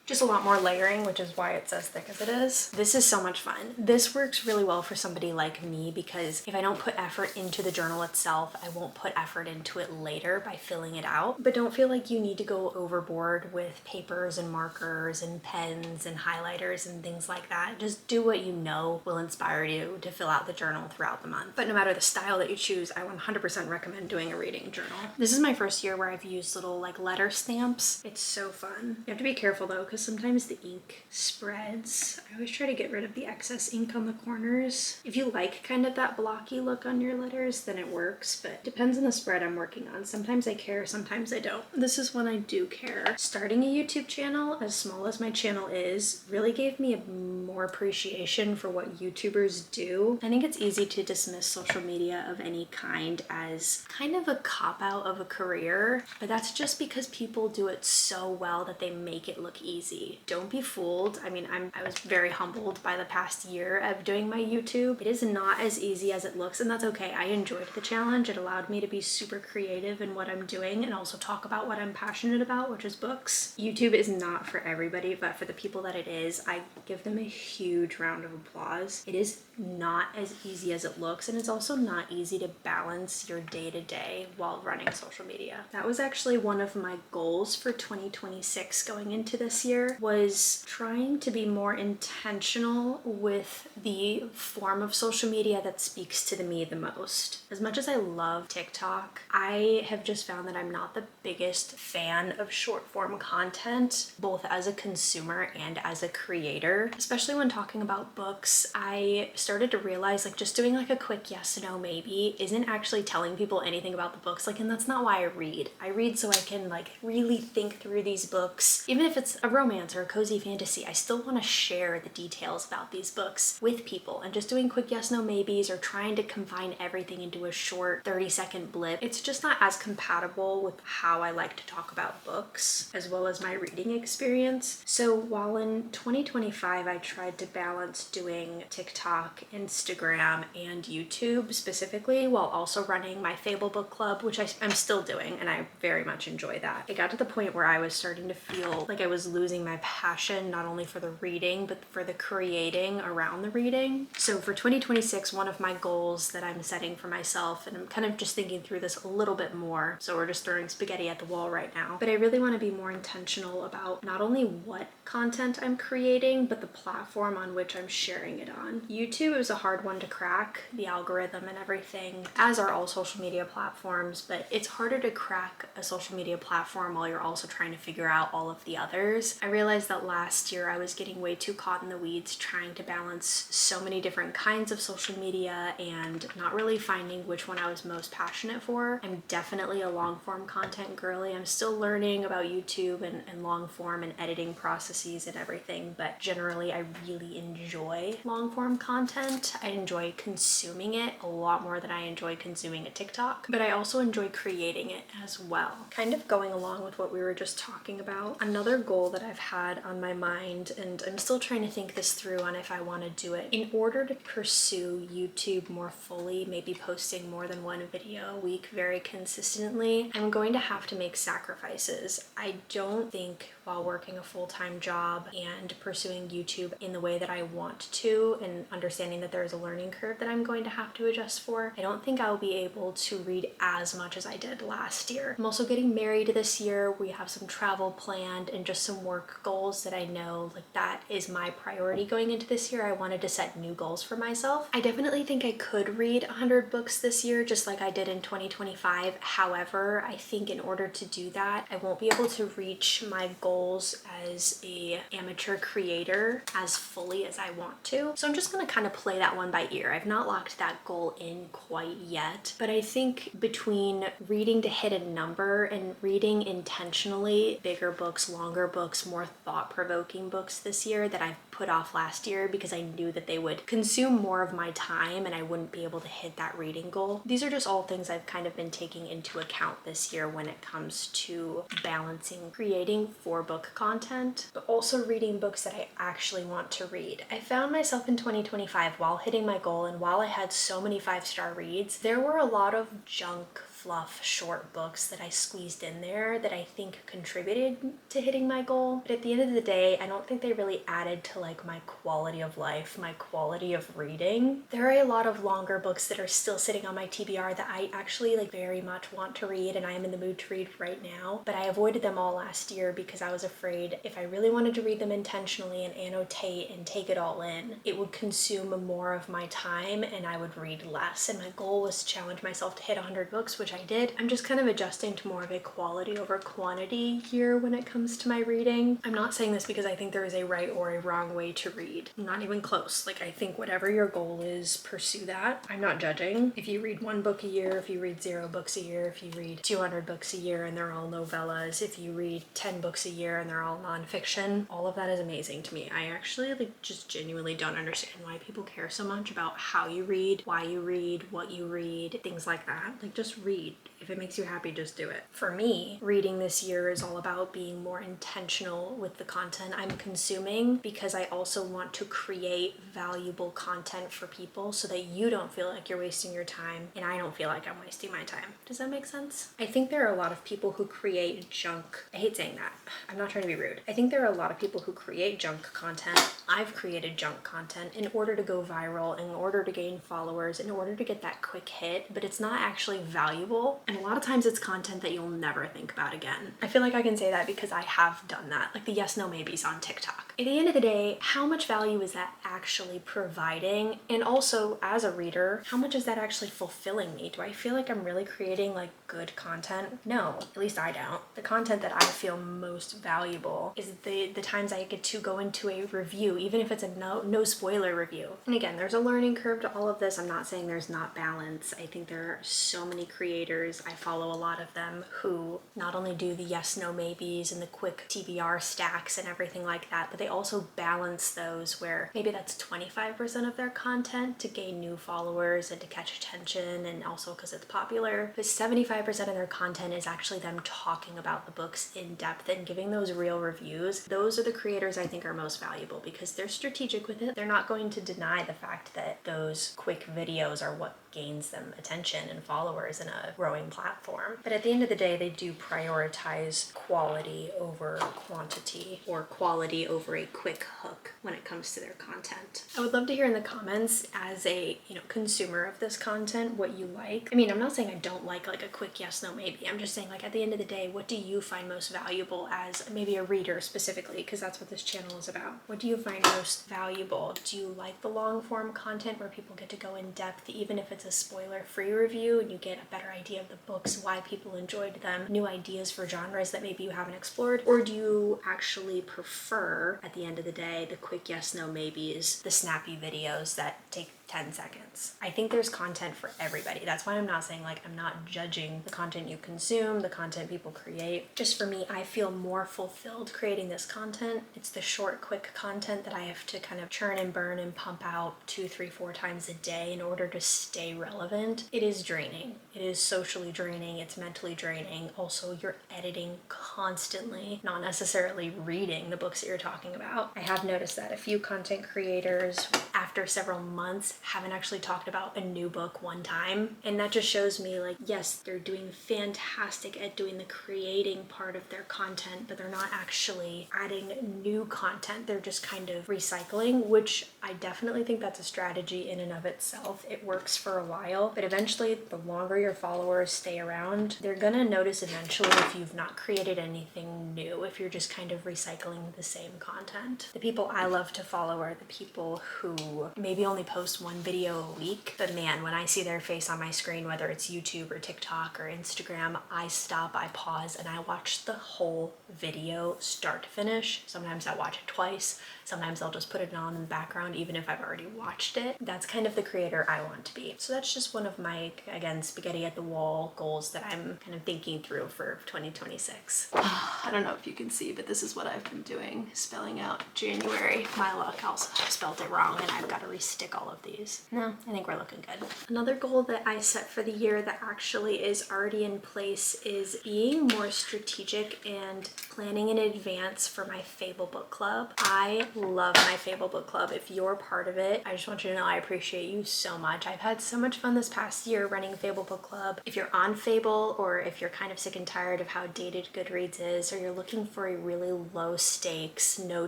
Just a lot more layering, which is why it's as thick as it is. This is so much fun. This works really well for somebody like me because if I don't put effort into the journal itself, I won't put effort into it later by filling it out. But don't feel like you need to go overboard with papers and markers and pens and highlighters and things like that. Just do what you know will inspire you to fill out the journal throughout the month. But no matter the style that you choose, I 100% recommend doing a reading journal. This is my first year where I've used little like letter stamps. It's so fun. You have to be careful though, because sometimes the ink spreads. I always try to get rid of the excess ink on the corners. If you like kind of that blocky look on your letters, then it works, but it depends on the spread I'm working on. Sometimes I care, sometimes I don't. This is when I do care. Starting a YouTube channel, as small as my channel is, really gave me a more appreciation for what YouTubers do. I think it's easy to dismiss social media of any kind as kind of a cop-out of a career, but that's just because people do it so well that they make it look easy. Don't be fooled. I mean, I was very humbled by the past year of doing my YouTube. It is not as easy as it looks, and that's okay. I enjoyed the challenge. It allowed me to be super creative in what I'm doing and also talk about what I'm passionate about, which is books. YouTube is not for everybody, but for the people that it is, I give them a huge round of applause. It is not as easy as it looks, and it's also not easy to balance your day-to-day while running social media. That was actually one of my goals for 2026 going into this year, was trying to be more intentional with the form of social media that speaks to me the most. As much as I love TikTok, I have just found that I'm not the biggest fan of short form content, both as a consumer and as a creator. Especially when talking about books, I started to realize like just doing like a quick yes, no, maybe isn't actually telling people anything about the books. Like, and that's not why I read. I read so I can like really think through these books. Even if it's a romance or a cozy fantasy, I still want to share the details about these books with people, and just doing quick yes, no, maybes or trying to combine everything into a short 30-second blip, it's just not as compatible with how I like to talk about books as well as my reading experience. So while in 2025 I tried to balance doing TikTok, Instagram, and YouTube specifically, while also running my Fable book club, which I'm still doing, and I very much enjoy that. It got to the point where I was starting to feel like I was losing my passion, not only for the reading, but for the creating around the reading. So for 2026, one of my goals that I'm setting for myself, and I'm kind of just thinking through this a little bit more, so we're just throwing spaghetti at the wall right now, but I really want to be more intentional about not only what content I'm creating, but the platform on which I'm sharing it on. YouTube is a hard one to crack, the algorithm and everything, as are all social media platforms, but it's harder to crack a social media platform while you're also trying to figure out all of the others. I realized that last year I was getting way too caught in the weeds trying to balance so many different kinds of social media and not really finding which one I was most passionate for. I'm definitely a long form content girly. I'm still learning about YouTube and long form and editing processes and everything, but generally I really enjoy long form content. I enjoy consuming it a lot more than I enjoy consuming a TikTok, but I also enjoy creating it as well. Kind of going along with what we were just talking about, another goal that I've had on my mind, and I'm still trying to think this through on if I want to do it. In order to pursue YouTube more fully, maybe posting more than one video a week very consistently, I'm going to have to make sacrifices. I don't think while working a full-time job and pursuing YouTube in the way that I want to, and understanding that there's a learning curve that I'm going to have to adjust for, I don't think I'll be able to read as much as I did last year. I'm also getting married this year. We have some travel planned and just some work goals that I know like that is my priority going into this year. I wanted to set new goals for myself. I definitely think I could read 100 books this year, just like I did in 2025. However, I think in order to do that, I won't be able to reach my goals as a amateur creator as fully as I want to. So I'm just gonna kind of play that one by ear. I've not locked that goal in quite yet, but I think between reading to hit a number and reading intentionally bigger books, longer books, more thought-provoking books this year that I've put off last year because I knew that they would consume more of my time and I wouldn't be able to hit that reading goal. These are just all things I've kind of been taking into account this year when it comes to balancing creating for book content, but also reading books that I actually want to read. I found myself in 2025 while hitting my goal and while I had so many 5-star reads, there were a lot of junk fluff short books that I squeezed in there that I think contributed to hitting my goal. But at the end of the day, I don't think they really added to like my quality of life, my quality of reading. There are a lot of longer books that are still sitting on my TBR that I actually like very much want to read and I am in the mood to read right now, but I avoided them all last year because I was afraid if I really wanted to read them intentionally and annotate and take it all in, it would consume more of my time and I would read less. And my goal was to challenge myself to hit 100 books, which I did. I'm just kind of adjusting to more of a quality over quantity here when it comes to my reading. I'm not saying this because I think there is a right or a wrong way to read. Not even close. Like I think whatever your goal is, pursue that. I'm not judging. If you read 1 book a year, if you read 0 books a year, if you read 200 books a year and they're all novellas, if you read 10 books a year and they're all nonfiction, all of that is amazing to me. I actually like just genuinely don't understand why people care so much about how you read, why you read, what you read, things like that. Like just read. If it makes you happy, just do it. For me, reading this year is all about being more intentional with the content I'm consuming because I also want to create valuable content for people so that you don't feel like you're wasting your time and I don't feel like I'm wasting my time. Does that make sense? I think there are a lot of people who create junk. I hate saying that. I'm not trying to be rude. I think there are a lot of people who create junk content. I've created junk content in order to go viral, in order to gain followers, in order to get that quick hit, but it's not actually valuable. And a lot of times it's content that you'll never think about again. I feel like I can say that because I have done that, like the yes, no, maybes on TikTok. At the end of the day, how much value is that actually providing? And also as a reader, how much is that actually fulfilling me? Do I feel like I'm really creating like good content? No, at least I don't. The content that I feel most valuable is the times I get to go into a review, even if it's a no spoiler review. And again, there's a learning curve to all of this. I'm not saying there's not balance. I think there are so many creators, I follow a lot of them, who not only do the yes, no, maybes and the quick TBR stacks and everything like that, but they also balance those where maybe that's 25% of their content to gain new followers and to catch attention and also because it's popular, but 75% of their content is actually them talking about the books in depth and giving those real reviews. Those are the creators I think are most valuable because they're strategic with it. They're not going to deny the fact that those quick videos are what gains them attention and followers in a growing platform. But at the end of the day, they do prioritize quality over quantity or quality over a quick hook when it comes to their content. I would love to hear in the comments as a consumer of this content what you like. I mean, I'm not saying I don't like a quick yes, no, maybe. I'm just saying like at the end of the day, what do you find most valuable as maybe a reader specifically, because that's what this channel is about. What do you find most valuable? Do you like the long form content where people get to go in depth even if it's it's a spoiler-free review and you get a better idea of the books, why people enjoyed them, new ideas for genres that maybe you haven't explored? Or do you actually prefer, at the end of the day, the quick yes, no, maybes, the snappy videos that take 10 seconds? I think there's content for everybody. That's why I'm not saying, like, I'm not judging the content you consume, the content people create. Just for me, I feel more fulfilled creating this content. It's the short, quick content that I have to kind of churn and burn and pump out 2, 3, 4 times a day in order to stay relevant. It is draining. It is socially draining. It's mentally draining. Also, you're editing constantly, not necessarily reading the books that you're talking about. I have noticed that a few content creators, after several months, haven't actually talked about a new book one time. And that just shows me, like, yes, they're doing fantastic at doing the creating part of their content, but they're not actually adding new content. They're just kind of recycling, which I definitely think that's a strategy in and of itself. It works for a while, but eventually the longer your followers stay around, they're gonna notice eventually if you've not created anything new, if you're just kind of recycling the same content. The people I love to follow are the people who maybe only post one video a week, but man, when I see their face on my screen, whether it's YouTube or TikTok or Instagram, I stop, I pause, and I watch the whole video start to finish. Sometimes I watch it twice. Sometimes I'll just put it on in the background even if I've already watched it. That's kind of the creator I want to be. So that's just one of my, again, spaghetti at the wall goals that I'm kind of thinking through for 2026. I don't know if you can see, but this is what I've been doing, spelling out January. My luck, I also spelled it wrong and I've got to restick all of these. No, I think we're looking good. Another goal that I set for the year that actually is already in place is being more strategic and planning in advance for my Fable book club. I love my Fable book club. If you're part of it, I just want you to know I appreciate you so much. I've had so much fun this past year running Fable book club. If you're on Fable, or if you're kind of sick and tired of how dated Goodreads is, or you're looking for a really low stakes, no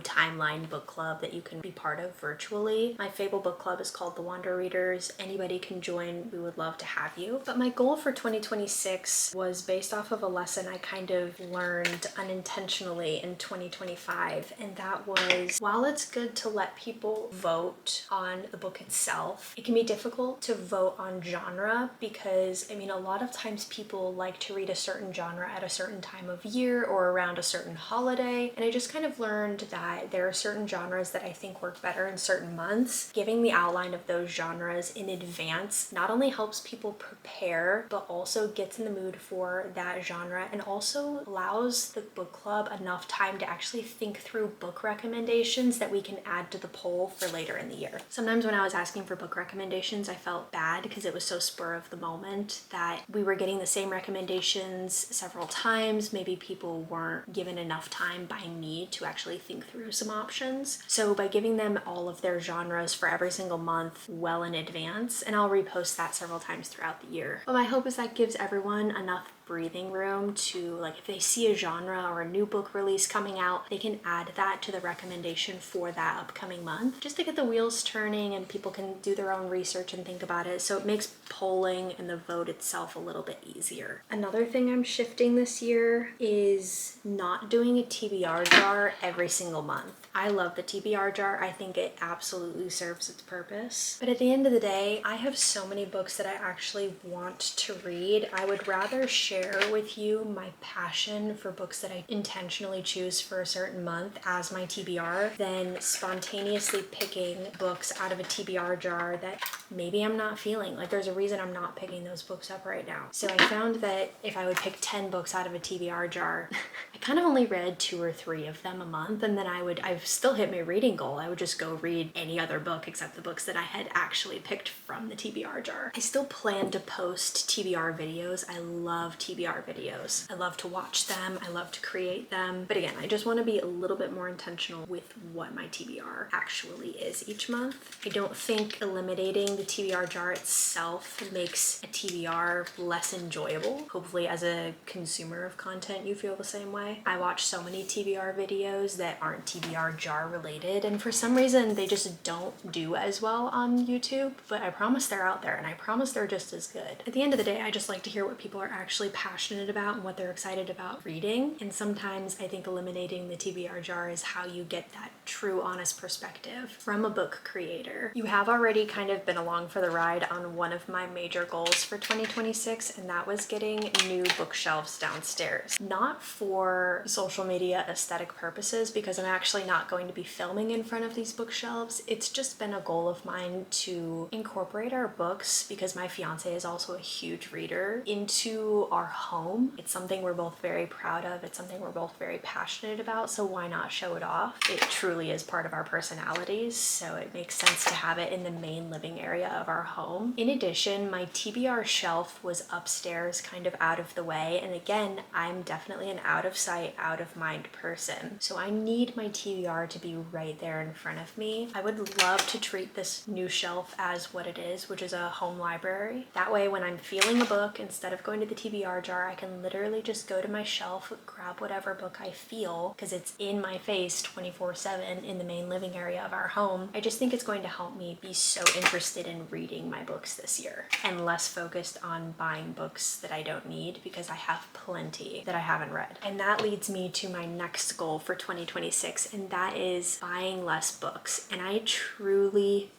timeline book club that you can be part of virtually, my Fable book club is called The Wander Readers. Anybody can join. We would love to have you. But my goal for 2026 was based off of a lesson I kind of learned unintentionally in 2025, and that was, while it's good to let people vote on the book itself, it can be difficult to vote on genre because, I mean, a lot of times people like to read a certain genre at a certain time of year or around a certain holiday, and I just kind of learned that there are certain genres that I think work better in certain months. Giving the outline of those genres in advance not only helps people prepare, but also gets in the mood for that genre and also allows the book club enough time to actually think through book recommendations that we can add to the poll for later in the year. Sometimes when I was asking for book recommendations, I felt bad because it was so spur of the moment that we were getting the same recommendations several times. Maybe people weren't given enough time by me to actually think through some options. So by giving them all of their genres for every single month well in advance, and I'll repost that several times throughout the year. But my hope is that gives everyone enough breathing room to, like, if they see a genre or a new book release coming out, they can add that to the recommendation for that upcoming month, just to get the wheels turning and people can do their own research and think about it. So it makes polling and the vote itself a little bit easier. Another thing I'm shifting this year is not doing a TBR jar every single month. I love the TBR jar. I think it absolutely serves its purpose. But at the end of the day, I have so many books that I actually want to read. I would rather share with you my passion for books that I intentionally choose for a certain month as my TBR than spontaneously picking books out of a TBR jar that maybe I'm not feeling. Like, there's a reason I'm not picking those books up right now. So I found that if I would pick 10 books out of a TBR jar, I kind of only read 2 or 3 of them a month, and then I've still hit my reading goal. I would just go read any other book except the books that I had actually picked from the TBR jar. I still plan to post TBR videos. I love TBR videos. I love to watch them. I love to create them. But again, I just want to be a little bit more intentional with what my TBR actually is each month. I don't think eliminating the TBR jar itself makes a TBR less enjoyable. Hopefully, as a consumer of content, you feel the same way. I watch so many TBR videos that aren't TBR jar related, and for some reason, they just don't do as well on on YouTube, but I promise they're out there and I promise they're just as good. At the end of the day, I just like to hear what people are actually passionate about and what they're excited about reading. And sometimes I think eliminating the TBR jar is how you get that true, honest perspective from a book creator. You have already kind of been along for the ride on one of my major goals for 2026, and that was getting new bookshelves downstairs. Not for social media aesthetic purposes, because I'm actually not going to be filming in front of these bookshelves. It's just been a goal of mine to incorporate our books, because my fiance is also a huge reader, into our home. It's something we're both very proud of. It's something we're both very passionate about, so why not show it off? It truly is part of our personalities, so it makes sense to have it in the main living area of our home. In addition, my TBR shelf was upstairs, kind of out of the way, and again, I'm definitely an out of sight, out of mind person, so I need my TBR to be right there in front of me. I would love to treat this new shelf as what it is, which is a home library. That way, when I'm feeling a book, instead of going to the TBR jar, I can literally just go to my shelf, grab whatever book I feel, because it's in my face 24/7 in the main living area of our home. I just think it's going to help me be so interested in reading my books this year and less focused on buying books that I don't need, because I have plenty that I haven't read. And that leads me to my next goal for 2026, and that is buying less books. And I truly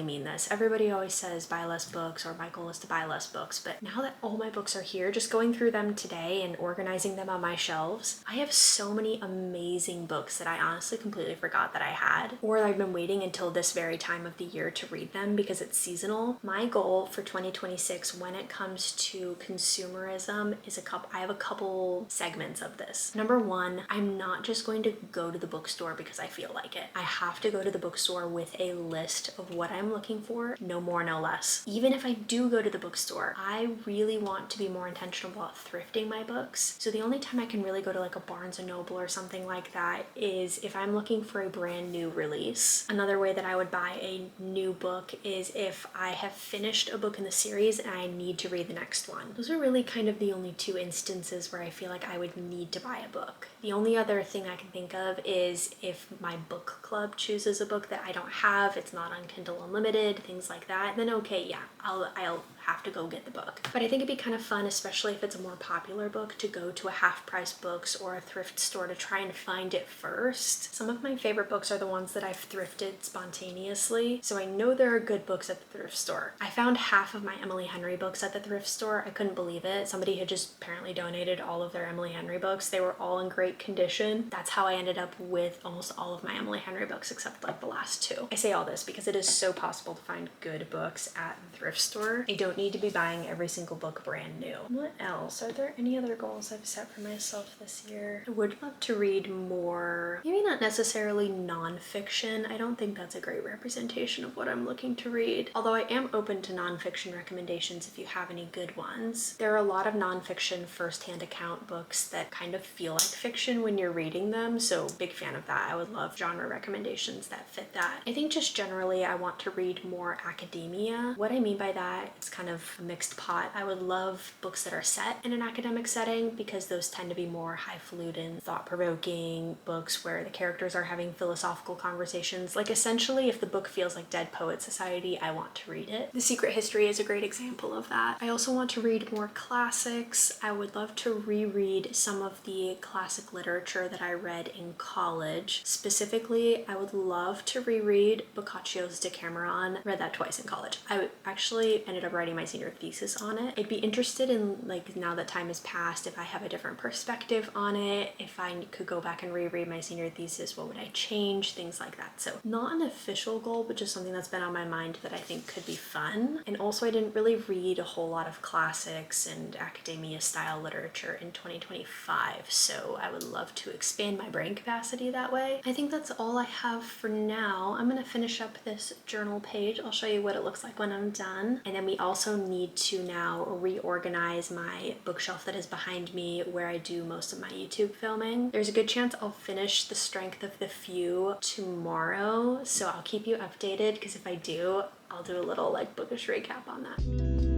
mean this. Everybody always says buy less books, or my goal is to buy less books, but now that all my books are here, just going through them today and organizing them on my shelves, I have so many amazing books that I honestly completely forgot that I had, or I've been waiting until this very time of the year to read them because it's seasonal. My goal for 2026 when it comes to consumerism is I have a couple segments of this. Number one, I'm not just going to go to the bookstore because I feel like it. I have to go to the bookstore with a list of what I'm looking for, no more, no less. Even if I do go to the bookstore, I really want to be more intentional about thrifting my books. So the only time I can really go to like a Barnes & Noble or something like that is if I'm looking for a brand new release. Another way that I would buy a new book is if I have finished a book in the series and I need to read the next one. Those are really kind of the only two instances where I feel like I would need to buy a book. The only other thing I can think of is if my book club chooses a book that I don't have, it's not on Kindle Unlimited, things like that, then okay, yeah, I'll have to go get the book. But I think it'd be kind of fun, especially if it's a more popular book, to go to a half-price books or a thrift store to try and find it first. Some of my favorite books are the ones that I've thrifted spontaneously, so I know there are good books at the thrift store. I found half of my Emily Henry books at the thrift store. I couldn't believe it. Somebody had just apparently donated all of their Emily Henry books. They were all in great condition. That's how I ended up with almost all of my Emily Henry books except like the last two. I say all this because it is so possible to find good books at the thrift store. I don't need to be buying every single book brand new. What else? Are there any other goals I've set for myself this year? I would love to read more, maybe not necessarily nonfiction. I don't think that's a great representation of what I'm looking to read. Although I am open to nonfiction recommendations if you have any good ones. There are a lot of nonfiction first-hand account books that kind of feel like fiction when you're reading them, so big fan of that. I would love genre recommendations that fit that. I think just generally I want to read more academia. What I mean by that, it's kind of a mixed pot. I would love books that are set in an academic setting because those tend to be more highfalutin, thought-provoking books where the characters are having philosophical conversations. Like essentially, if the book feels like Dead Poet Society, I want to read it. The Secret History is a great example of that. I also want to read more classics. I would love to reread some of the classic literature that I read in college. Specifically, I would love to reread Boccaccio's Decameron. Read that twice in college. I actually ended up writing my senior thesis on it. I'd be interested in, like, now that time has passed, if I have a different perspective on it, if I could go back and reread my senior thesis, what would I change, things like that. So not an official goal, but just something that's been on my mind that I think could be fun. And also I didn't really read a whole lot of classics and academia style literature in 2025, so I would love to expand my brain capacity that way. I think that's all I have for now. I'm gonna finish up this journal page. I'll show you what it looks like when I'm done. And then we also need to now reorganize my bookshelf that is behind me where I do most of my YouTube filming. There's a good chance I'll finish The Strength of the Few tomorrow, so I'll keep you updated, because if I do, I'll do a little like bookish recap on that.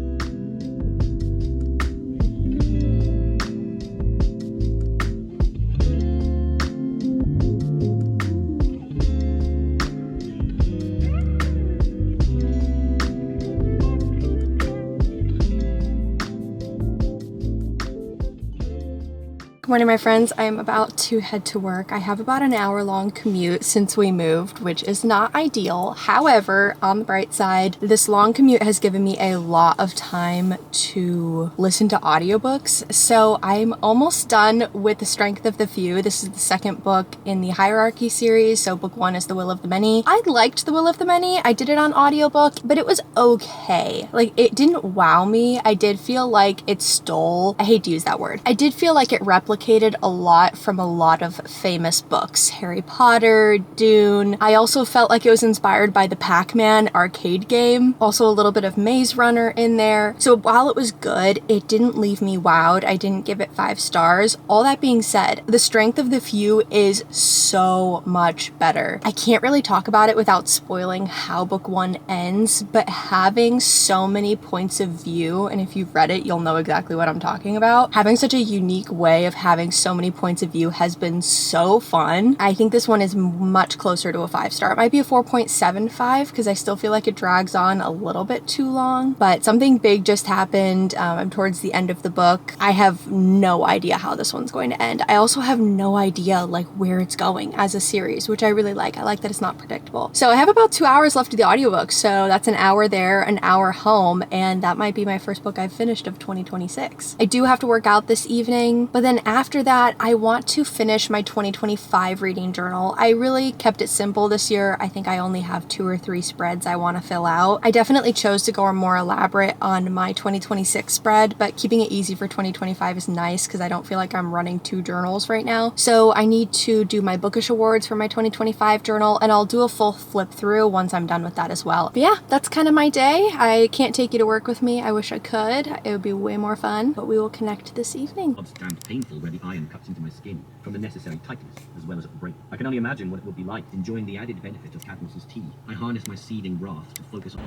Good morning, my friends. I'm about to head to work. I have about an hour-long commute since we moved, which is not ideal. However, on the bright side, this long commute has given me a lot of time to listen to audiobooks. So I'm almost done with The Strength of the Few. This is the second book in the Hierarchy series. So book one is The Will of the Many. I liked The Will of the Many. I did it on audiobook, but it was okay. Like, it didn't wow me. I did feel like it stole, I hate to use that word. I did feel like it replicated a lot from a lot of famous books. Harry Potter, Dune. I also felt like it was inspired by the Pac-Man arcade game. Also a little bit of Maze Runner in there. So while it was good, it didn't leave me wowed. I didn't give it 5 stars. All that being said, The Strength of the Few is so much better. I can't really talk about it without spoiling how book one ends, but having so many points of view, and if you've read it, you'll know exactly what I'm talking about. Having such a unique way of having so many points of view has been so fun. I think this one is much closer to a 5 star. It might be a 4.75 because I still feel like it drags on a little bit too long, but something big just happened. I'm towards the end of the book. I have no idea how this one's going to end. I also have no idea like where it's going as a series, which I really like. I like that it's not predictable. So I have about 2 hours left of the audiobook. So that's an hour there, an hour home, and that might be my first book I've finished of 2026. I do have to work out this evening, but then after that, I want to finish my 2025 reading journal. I really kept it simple this year. I think I only have 2 or 3 spreads I want to fill out. I definitely chose to go more elaborate on my 2026 spread, but keeping it easy for 2025 is nice because I don't feel like I'm running 2 journals right now. So I need to do my Bookish awards for my 2025 journal, and I'll do a full flip through once I'm done with that as well. But yeah, that's kind of my day. I can't take you to work with me. I wish I could. It would be way more fun, but we will connect this evening. Odds damned painful where the iron cuts into my skin from the necessary tightness as well as at the brain. I can only imagine what it would be like enjoying the added benefit of Cadmus's tea. I harness my seething wrath to focus on...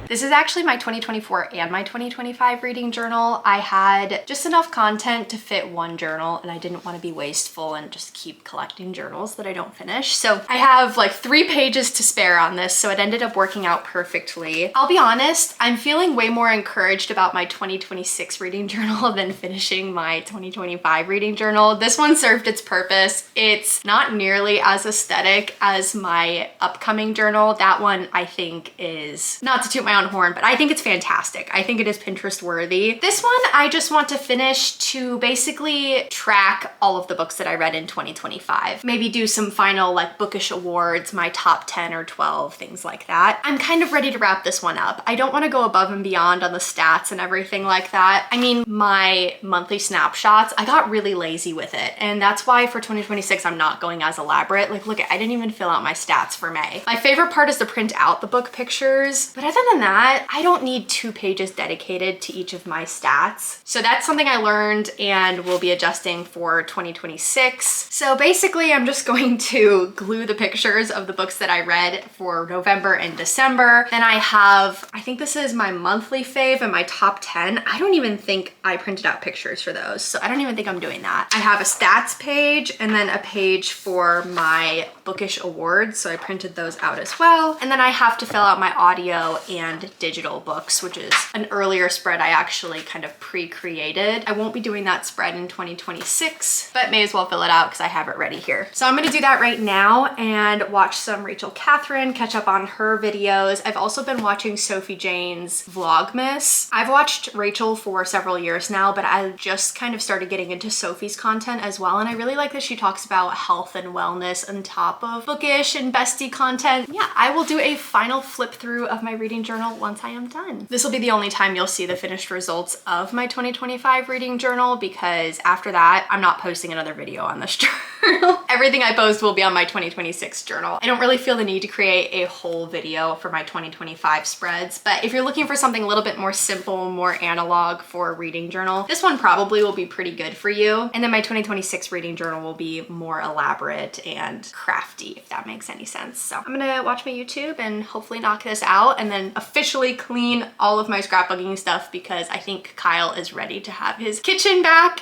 This is actually my 2024 and my 2025 reading journal. I had just enough content to fit one journal, and I didn't want to be wasteful and just keep collecting journals that I don't finish. So I have like 3 pages to spare on this, so it ended up working out perfectly. I'll be honest, I'm feeling way more encouraged about my 2026 reading journal than finishing my 2025 reading journal. This one served its purpose. It's not nearly as aesthetic as my upcoming journal. That one I think is, not to toot my own horn, but I think it's fantastic. I think it is Pinterest worthy. This one I just want to finish to basically track all of the books that I read in 2025. Maybe do some final like bookish awards, my top 10 or 12, things like that. I'm kind of ready to wrap this one up. I don't want to go above and beyond on the stats and everything like that. I mean, my monthly snapshots, I got really lazy with it. And that's why for 2026, I'm not going as elaborate. Like, look, I didn't even fill out my stats for May. My favorite part is to print out the book pictures, but other than that, I don't need 2 pages dedicated to each of my stats. So that's something I learned and will be adjusting for 2026. So basically, I'm just going to glue the pictures of the books that I read for November and December. Then I have, I think this is my monthly fave and my top 10. I don't even think I printed out pictures for those, so I don't even think I'm doing that. I have a stats page and then a page for my bookish awards, so I printed those out as well. And then I have to fill out my audio and digital books, which is an earlier spread I actually kind of pre-created. I won't be doing that spread in 2026, but may as well fill it out because I have it ready here. So I'm gonna do that right now and watch some Rachel Catherine, catch up on her videos. I've also been watching Sophie Jane's Vlogmas. I've watched Rachel for several years now, but I just kind of started getting into Sophie's content as well, and I really like that she talks about health and wellness on top of bookish and bestie content. Yeah, I will do a final flip through of my reading journal once I am done. This will be the only time you'll see the finished results of my 2025 reading journal, because after that, I'm not posting another video on this journal. Everything I post will be on my 2026 journal. I don't really feel the need to create a whole video for my 2025 spreads, but if you're looking for something a little bit more simple, more analog for a reading journal, this one probably will be pretty good for you. And then my 2026 reading journal will be more elaborate and crafty, if that makes any sense. So I'm gonna watch my YouTube and hopefully knock this out and then officially clean all of my scrapbooking stuff, because I think Kyle is ready to have his kitchen back.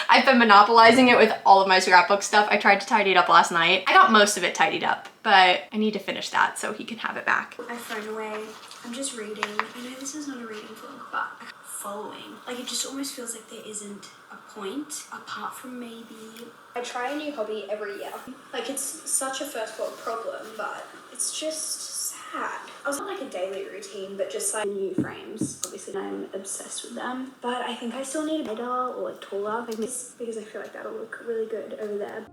I've been monopolizing it with all of my scrapbook stuff. I tried to tidy it up last night. I got most of it tidied up, but I need to finish that so he can have it back. I've thrown away. I'm just reading. I know this is not a reading vlog, but following. Like, it just almost feels like there isn't a point apart from maybe I try a new hobby every year. Like, it's such a first world problem, but it's just sad. I was on like a daily routine, but just like new frames. Obviously I'm obsessed with them, but I think I still need a better or like taller, like this, because I feel like that'll look really good over there.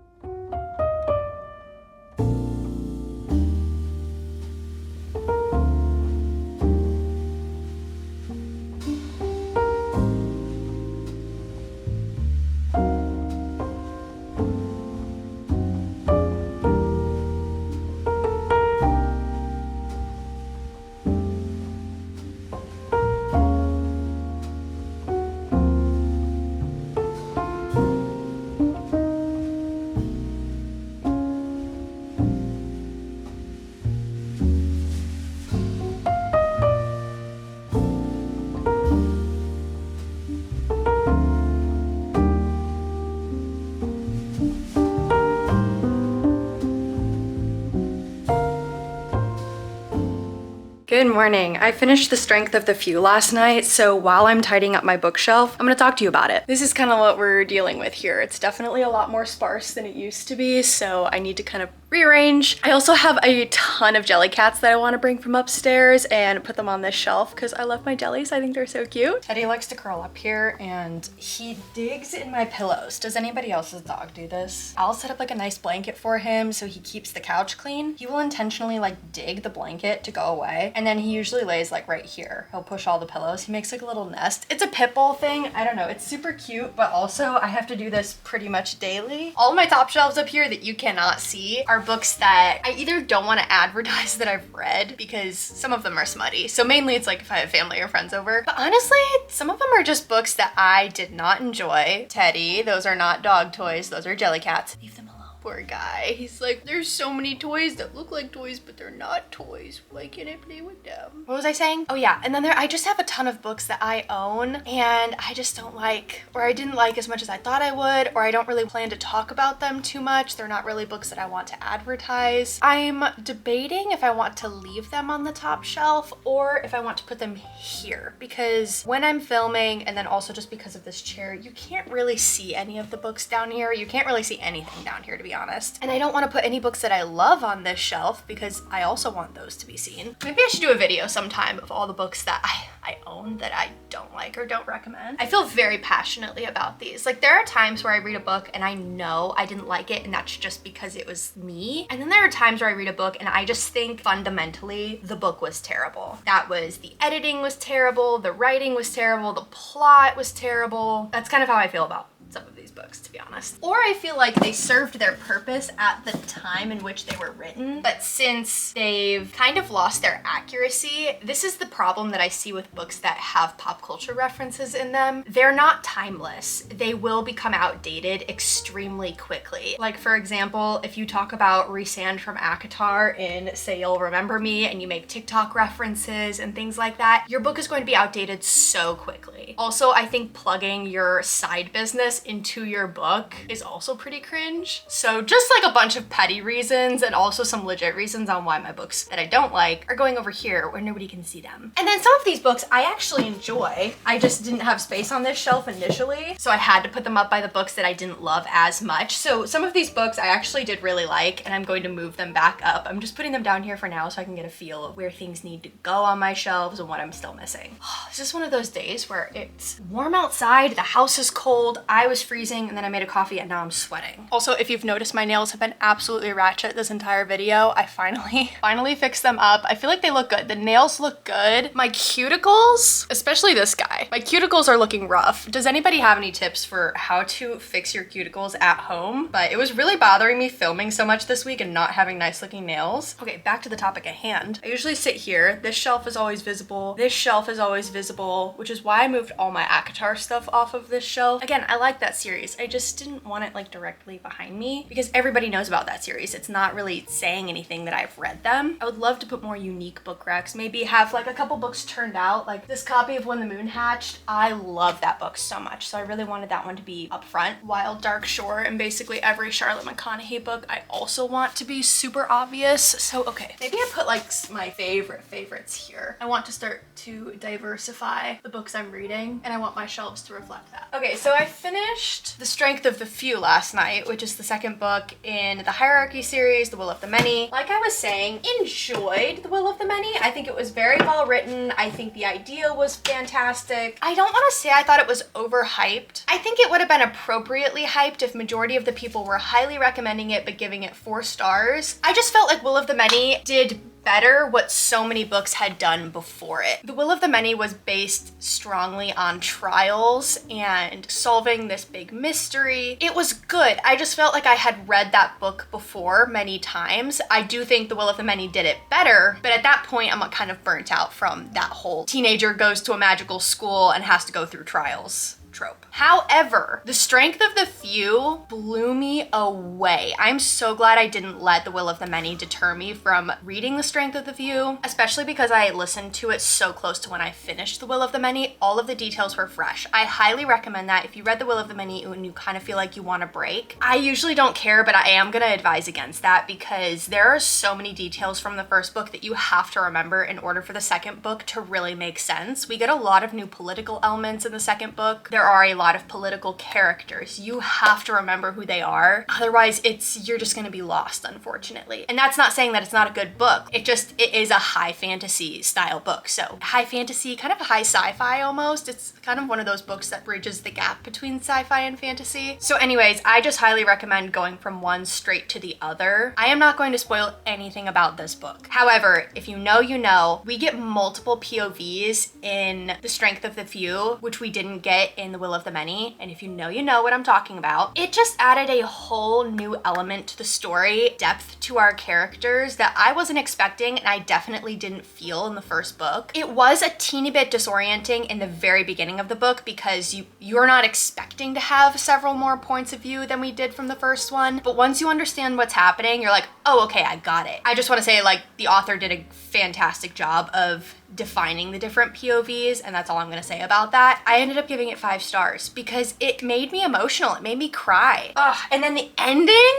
Good morning. I finished The Strength of the Few last night, so while I'm tidying up my bookshelf, I'm gonna talk to you about it. This is kind of what we're dealing with here. It's definitely a lot more sparse than it used to be, so I need to kind of rearrange. I also have a ton of jelly cats that I want to bring from upstairs and put them on this shelf because I love my jellies. I think they're so cute. Teddy likes to curl up here and he digs in my pillows. Does anybody else's dog do this? I'll set up like a nice blanket for him so he keeps the couch clean. He will intentionally like dig the blanket to go away, and then he usually lays like right here. He'll push all the pillows. He makes like a little nest. It's a pit bull thing. I don't know. It's super cute, but also I have to do this pretty much daily. All of my top shelves up here that you cannot see are books that I either don't want to advertise that I've read because some of them are smutty. So mainly it's like if I have family or friends over. But honestly, some of them are just books that I did not enjoy. Teddy, those are not dog toys. Those are jelly cats. Leave them alone. Poor guy. He's like, there's so many toys that look like toys, but they're not toys. Why can't I play with them? What was I saying? Oh yeah, and then I just have a ton of books that I own and I just don't like, or I didn't like as much as I thought I would, or I don't really plan to talk about them too much. They're not really books that I want to advertise. I'm debating if I want to leave them on the top shelf or if I want to put them here, because when I'm filming, and then also just because of this chair, you can't really see any of the books down here. You can't really see anything down here, to be honest. And I don't want to put any books that I love on this shelf because I also want those to be seen. Maybe I should do a video sometime of all the books that I own that I don't like or don't recommend. I feel very passionately about these. Like, there are times where I read a book and I know I didn't like it and that's just because it was me. And then there are times where I read a book and I just think fundamentally the book was terrible. That was, the editing was terrible, the writing was terrible, the plot was terrible. That's kind of how I feel about some of these books, to be honest. Or I feel like they served their purpose at the time in which they were written, but since they've kind of lost their accuracy, this is the problem that I see with books that have pop culture references in them. They're not timeless. They will become outdated extremely quickly. Like, for example, if you talk about Rhysand from ACOTAR in Say You'll Remember Me and you make TikTok references and things like that, your book is going to be outdated so quickly. Also, I think plugging your side business into your book is also pretty cringe. So just like a bunch of petty reasons and also some legit reasons on why my books that I don't like are going over here where nobody can see them. And then some of these books I actually enjoy. I just didn't have space on this shelf initially, so I had to put them up by the books that I didn't love as much. So some of these books I actually did really like, and I'm going to move them back up. I'm just putting them down here for now so I can get a feel of where things need to go on my shelves and what I'm still missing. It's just one of those days where it's warm outside, the house is cold, I was freezing, and then I made a coffee and now I'm sweating. Also, if you've noticed, my nails have been absolutely ratchet this entire video. I finally fixed them up. I feel like they look good. The nails look good. My cuticles, especially this guy, my cuticles are looking rough. Does anybody have any tips for how to fix your cuticles at home? But it was really bothering me filming so much this week and not having nice looking nails. Okay, back to the topic at hand. I usually sit here. This shelf is always visible. This shelf is always visible, which is why I moved all my ACOTAR stuff off of this shelf. Again, I like that series. series. I just didn't want it like directly behind me because everybody knows about that series. It's not really saying anything that I've read them. I would love to put more unique book racks, maybe have like a couple books turned out, like this copy of When the Moon Hatched. I love that book so much, so I really wanted that one to be up front. Wild Dark Shore and basically every Charlotte McConaughey book I also want to be super obvious. So okay, maybe I put like my favorites here. I want to start to diversify the books I'm reading and I want my shelves to reflect that. Okay, so I finished The Strength of the Few last night, which is the second book in the Hierarchy series, The Will of the Many. Like I was saying, enjoyed The Will of the Many. I think it was very well written. I think the idea was fantastic. I don't want to say I thought it was overhyped. I think it would have been appropriately hyped if majority of the people were highly recommending it but giving it 4 stars. I just felt like Will of the Many did better what so many books had done before it. The Will of the Many was based strongly on trials and solving this big mystery. It was good. I just felt like I had read that book before many times. I do think The Will of the Many did it better, but at that point I'm kind of burnt out from that whole teenager goes to a magical school and has to go through trials trope. However, The Strength of the Few blew me away. I'm so glad I didn't let The Will of the Many deter me from reading The Strength of the Few, especially because I listened to it so close to when I finished The Will of the Many. All of the details were fresh. I highly recommend that if you read The Will of the Many and you kind of feel like you want a break. I usually don't care, but I am gonna advise against that because there are so many details from the first book that you have to remember in order for the second book to really make sense. We get a lot of new political elements in the second book. There are a lot of political characters. You have to remember who they are. Otherwise, you're just gonna be lost, unfortunately. And that's not saying that it's not a good book. It is a high fantasy style book. So high fantasy, kind of high sci-fi almost. It's kind of one of those books that bridges the gap between sci-fi and fantasy. So anyways, I just highly recommend going from one straight to the other. I am not going to spoil anything about this book. However, if you know, you know, we get multiple POVs in The Strength of the Few, which we didn't get in The Will of the Many, and if you know what I'm talking about. It just added a whole new element to the story, depth to our characters that I wasn't expecting and I definitely didn't feel in the first book. It was a teeny bit disorienting in the very beginning of the book because you're not expecting to have several more points of view than we did from the first one, but once you understand what's happening, you're like, oh, okay, I got it. I just want to say, like, the author did a fantastic job of defining the different POVs, and that's all I'm gonna say about that. I ended up giving it 5 stars because it made me emotional. It made me cry. Ugh. And then the ending,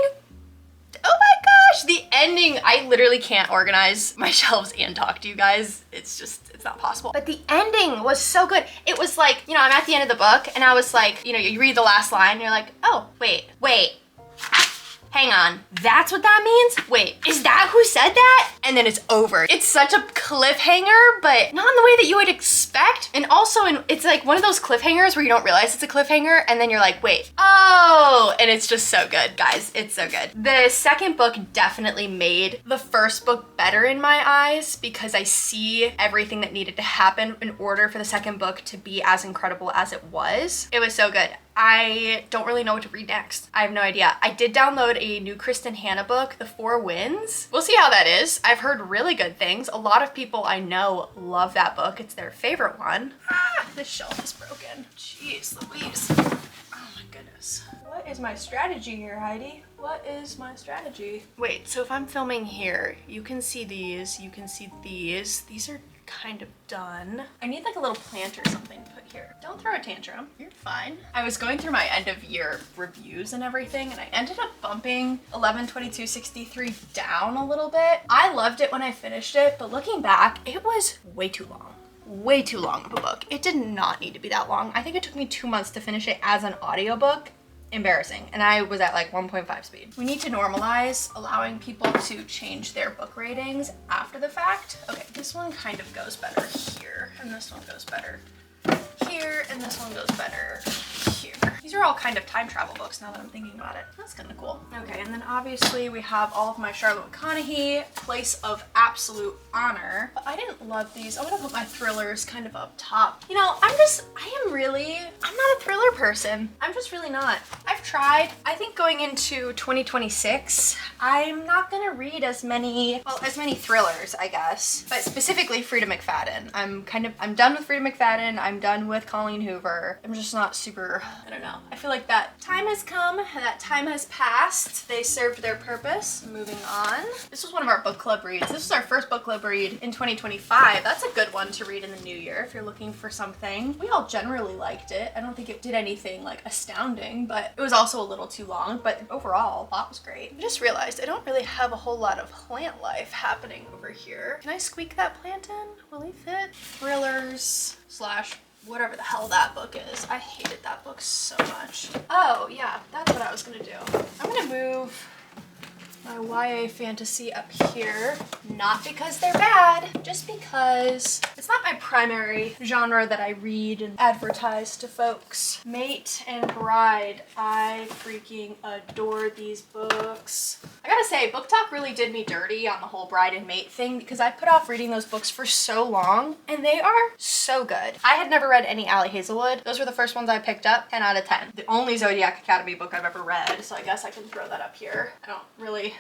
oh my gosh, the ending, I literally can't organize my shelves and talk to you guys. It's not possible. But the ending was so good. It was like, you know, I'm at the end of the book and I was like, you know, you read the last line and you're like, oh, wait. Hang on, that's what that means? Wait, is that who said that? And then it's over. It's such a cliffhanger, but not in the way that you would expect. And also, it's like one of those cliffhangers where you don't realize it's a cliffhanger and then you're like, wait, oh, and it's just so good, guys. It's so good. The second book definitely made the first book better in my eyes because I see everything that needed to happen in order for the second book to be as incredible as it was. It was so good. I don't really know what to read next. I have no idea. I did download a new Kristen Hanna book, The Four Winds. We'll see how that is. I've heard really good things. A lot of people I know love that book. It's their favorite one. Ah, this shelf is broken. Jeez Louise. Oh my goodness. What is my strategy here, Heidi? What is my strategy? Wait, so if I'm filming here, you can see these, you can see these. These are kind of done. I need like a little plant or something to put here. Don't throw a tantrum, you're fine. I was going through my end of year reviews and everything and I ended up bumping 11/22/63 down a little bit. I loved it when I finished it, but looking back, it was way too long. Way too long of a book. It did not need to be that long. I think it took me 2 months to finish it as an audiobook. Embarrassing. And I was at like 1.5 speed. We need to normalize allowing people to change their book ratings after the fact. Okay, this one kind of goes better here, and this one goes better here, and this one goes better here. These are all kind of time travel books now that I'm thinking about it. That's kind of cool. Okay, and then obviously we have all of my Charlotte McConaughey, Place of Absolute Honor. But I didn't love these. I'm gonna put my thrillers kind of up top. You know, I'm not a thriller person. I'm just really not. I've tried. I think going into 2026, I'm not gonna read as many thrillers, I guess, but specifically Frida McFadden. I'm done with Frida McFadden. I'm done with Colleen Hoover. I'm just not super, I don't know. I feel like that time has come, that time has passed. They served their purpose. Moving on. This was one of our book club reads. This was our first book club read in 2025. That's a good one to read in the new year if you're looking for something. We all generally liked it. I don't think it did anything like astounding, but it was also a little too long, but overall, the plot was great. I just realized I don't really have a whole lot of plant life happening over here. Can I squeak that plant in? Will he fit? Thrillers slash whatever the hell that book is. I hated that book so much. Oh yeah, that's what I was gonna do. I'm gonna move my YA fantasy up here, not because they're bad, just because it's not my primary genre that I read and advertise to folks. Mate and Bride, I freaking adore these books. I gotta say, Book Talk really did me dirty on the whole Bride and Mate thing because I put off reading those books for so long, and they are so good. I had never read any Allie Hazelwood. Those were the first ones I picked up, 10 out of 10. The only Zodiac Academy book I've ever read, so I guess I can throw that up here. I don't really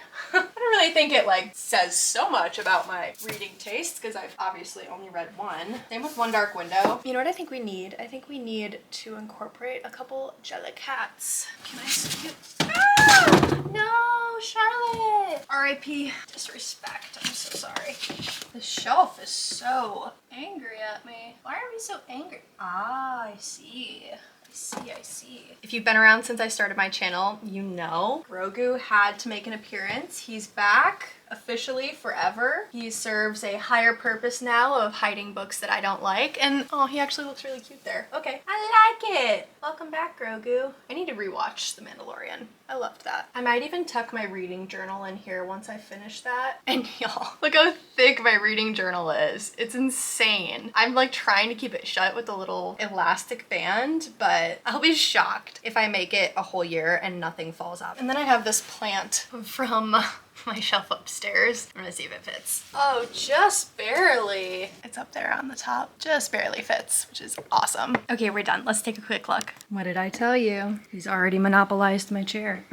think it like says so much about my reading taste because I've obviously only read one. Same with One Dark Window. You know what I think we need? I think we need to incorporate a couple Jellicats. Can I scoot? Ah! No, Charlotte! R.I.P. Disrespect. I'm so sorry. The shelf is so angry at me. Why are we so angry? Ah, I see. I see. If you've been around since I started my channel, you know Grogu had to make an appearance. He's back officially forever. He serves a higher purpose now of hiding books that I don't like. And oh, he actually looks really cute there. Okay, I like it. Welcome back, Grogu. I need to rewatch The Mandalorian. I loved that. I might even tuck my reading journal in here once I finish that. And y'all, look how thick my reading journal is. It's insane. I'm like trying to keep it shut with a little elastic band, but I'll be shocked if I make it a whole year and nothing falls out. And then I have this plant from my shelf upstairs. I'm gonna see if it fits. Oh, just barely. It's up there on the top. Just barely fits, which is awesome. Okay, we're done. Let's take a quick look. What did I tell you? He's already monopolized my chair.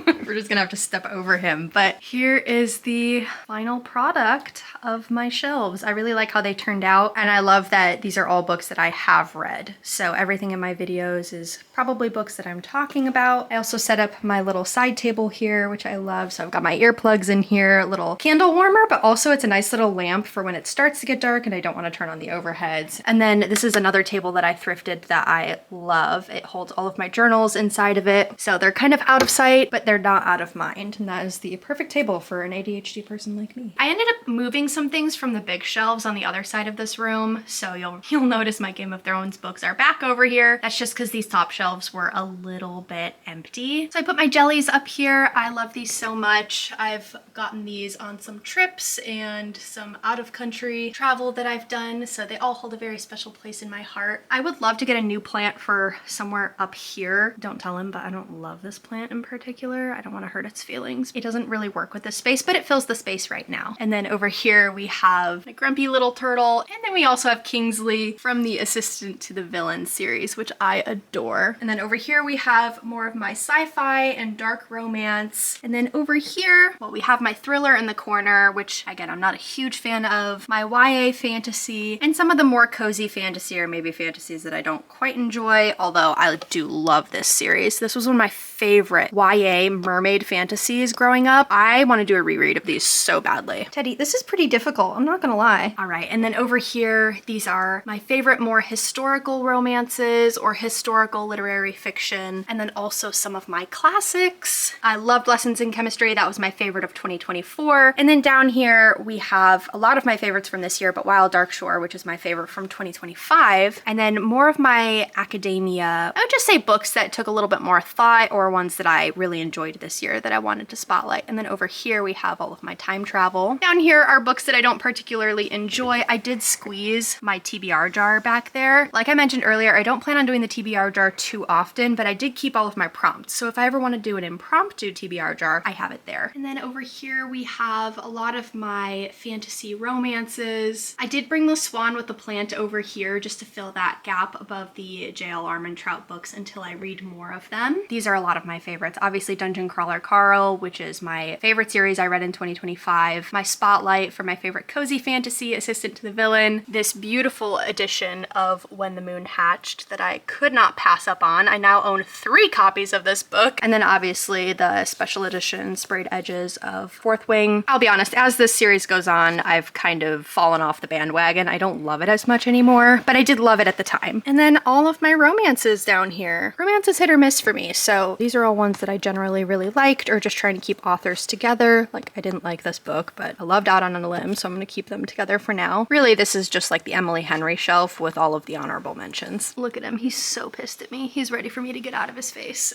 We're just gonna have to step over him. But here is the final product of my shelves. I really like how they turned out, and I love that these are all books that I have read. So everything in my videos is probably books that I'm talking about. I also set up my little side table here, which I love. So I've got my earplugs in here, a little candle warmer, but also it's a nice little lamp for when it starts to get dark and I don't want to turn on the overheads. And then this is another table that I thrifted that I love. It holds all of my journals inside of it. So they're kind of out of sight, but they're not out of mind. And that is the perfect table for an ADHD person like me. I ended up moving some things from the big shelves on the other side of this room. So you'll notice my Game of Thrones books are back over here. That's just because these top shelves were a little bit empty. So I put my jellies up here. I love these so much. I've gotten these on some trips and some out-of-country travel that I've done, so they all hold a very special place in my heart. I would love to get a new plant for somewhere up here. Don't tell him, but I don't love this plant in particular. I don't want to hurt its feelings. It doesn't really work with this space, but it fills the space right now. And then over here we have my grumpy little turtle, and then we also have Kingsley from the Assistant to the Villain series, which I adore. And then over here we have more of my sci-fi and dark romance. And then over here, well, we have my thriller in the corner, which again, I'm not a huge fan of, my YA fantasy, and some of the more cozy fantasy or maybe fantasies that I don't quite enjoy, although I do love this series. This was one of my favorite YA mermaid fantasies growing up. I want to do a reread of these so badly. Teddy, this is pretty difficult, I'm not gonna lie. All right, and then over here, these are my favorite more historical romances or historical literary fiction, and then also some of my classics. I loved Lessons in Chemistry. That was my favorite of 2024. And then down here, we have a lot of my favorites from this year, but Wild Dark Shore, which is my favorite from 2025. And then more of my academia, I would just say books that took a little bit more thought or ones that I really enjoyed this year that I wanted to spotlight. And then over here, we have all of my time travel. Down here are books that I don't particularly enjoy. I did squeeze squeeze my TBR jar back there. Like I mentioned earlier, I don't plan on doing the TBR jar too often, but I did keep all of my prompts. So if I ever want to do an impromptu TBR jar, I have it there. And then over here we have a lot of my fantasy romances. I did bring the Swan with the Plant over here just to fill that gap above the J.L. Armentrout books until I read more of them. These are a lot of my favorites. Obviously Dungeon Crawler Carl, which is my favorite series I read in 2025. My Spotlight for my favorite cozy fantasy, Assistant to the Villain. This beautiful edition of When the Moon Hatched that I could not pass up on. I now own 3 copies of this book. And then obviously the special edition sprayed edges of Fourth Wing. I'll be honest, as this series goes on, I've kind of fallen off the bandwagon. I don't love it as much anymore, but I did love it at the time. And then all of my romances down here. Romance is hit or miss for me, so these are all ones that I generally really liked or just trying to keep authors together. Like, I didn't like this book, but I loved Out on a Limb, so I'm gonna keep them together for now. Really, this is just like the Emily Henry shelf with all of the honorable mentions. Look at him, he's so pissed at me. He's ready for me to get out of his face.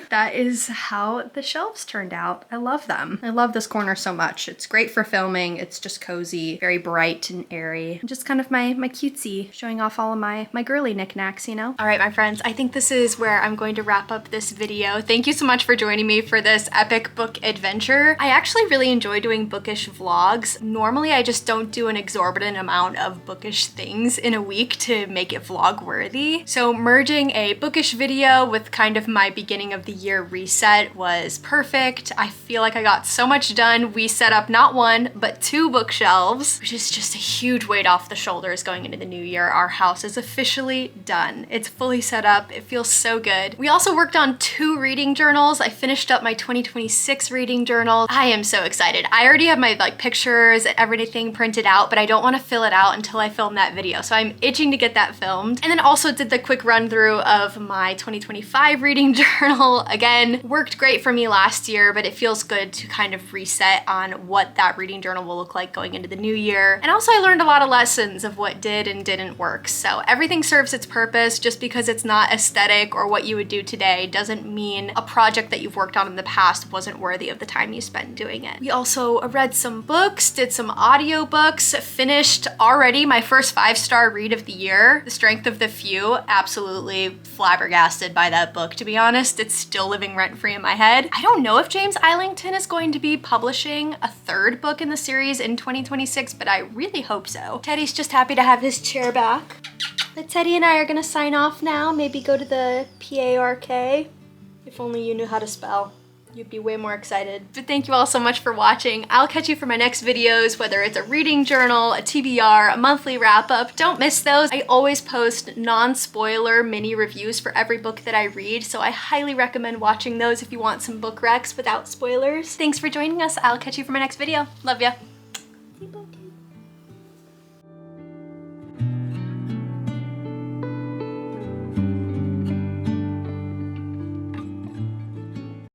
That is how the shelves turned out. I love them. I love this corner so much. It's great for filming. It's just cozy, very bright and airy. Just kind of my cutesy, showing off all of my girly knickknacks, you know? All right, my friends, I think this is where I'm going to wrap up this video. Thank you so much for joining me for this epic book adventure. I actually really enjoy doing bookish vlogs. Normally, I just don't do an exorbitant amount of bookish things in a week to make it vlog worthy. So merging a bookish video with kind of my beginning of the year reset was perfect. I feel like I got so much done. We set up not 1, but 2 bookshelves, which is just a huge weight off the shoulders going into the new year. Our house is officially done. It's fully set up. It feels so good. We also worked on 2 reading journals. I finished up my 2026 reading journal. I am so excited. I already have my pictures and everything printed out, but I don't want to fill it out until I film that video. So I'm itching to get that filmed. And then also did the quick run through of my 2025 reading journal. Again, worked great for me last year, but it feels good to kind of reset on what that reading journal will look like going into the new year. And also I learned a lot of lessons of what did and didn't work. So everything serves its purpose. Just because it's not aesthetic or what you would do today doesn't mean a project that you've worked on in the past wasn't worthy of the time you spent doing it. We also read some books, did some audiobooks, finished already my first 5-star read of the year, The Strength of the Few. Absolutely flabbergasted by that book, to be honest. It's still living rent-free in my head. I don't know if James Islington is going to be publishing a 3rd book in the series in 2026, but I really hope so. Teddy's just happy to have his chair back. But Teddy and I are gonna sign off now, maybe go to the PARK. If only you knew how to spell. You'd be way more excited. But thank you all so much for watching. I'll catch you for my next videos, whether it's a reading journal, a TBR, a monthly wrap-up. Don't miss those. I always post non-spoiler mini reviews for every book that I read, so I highly recommend watching those if you want some book recs without spoilers. Thanks for joining us. I'll catch you for my next video. Love ya.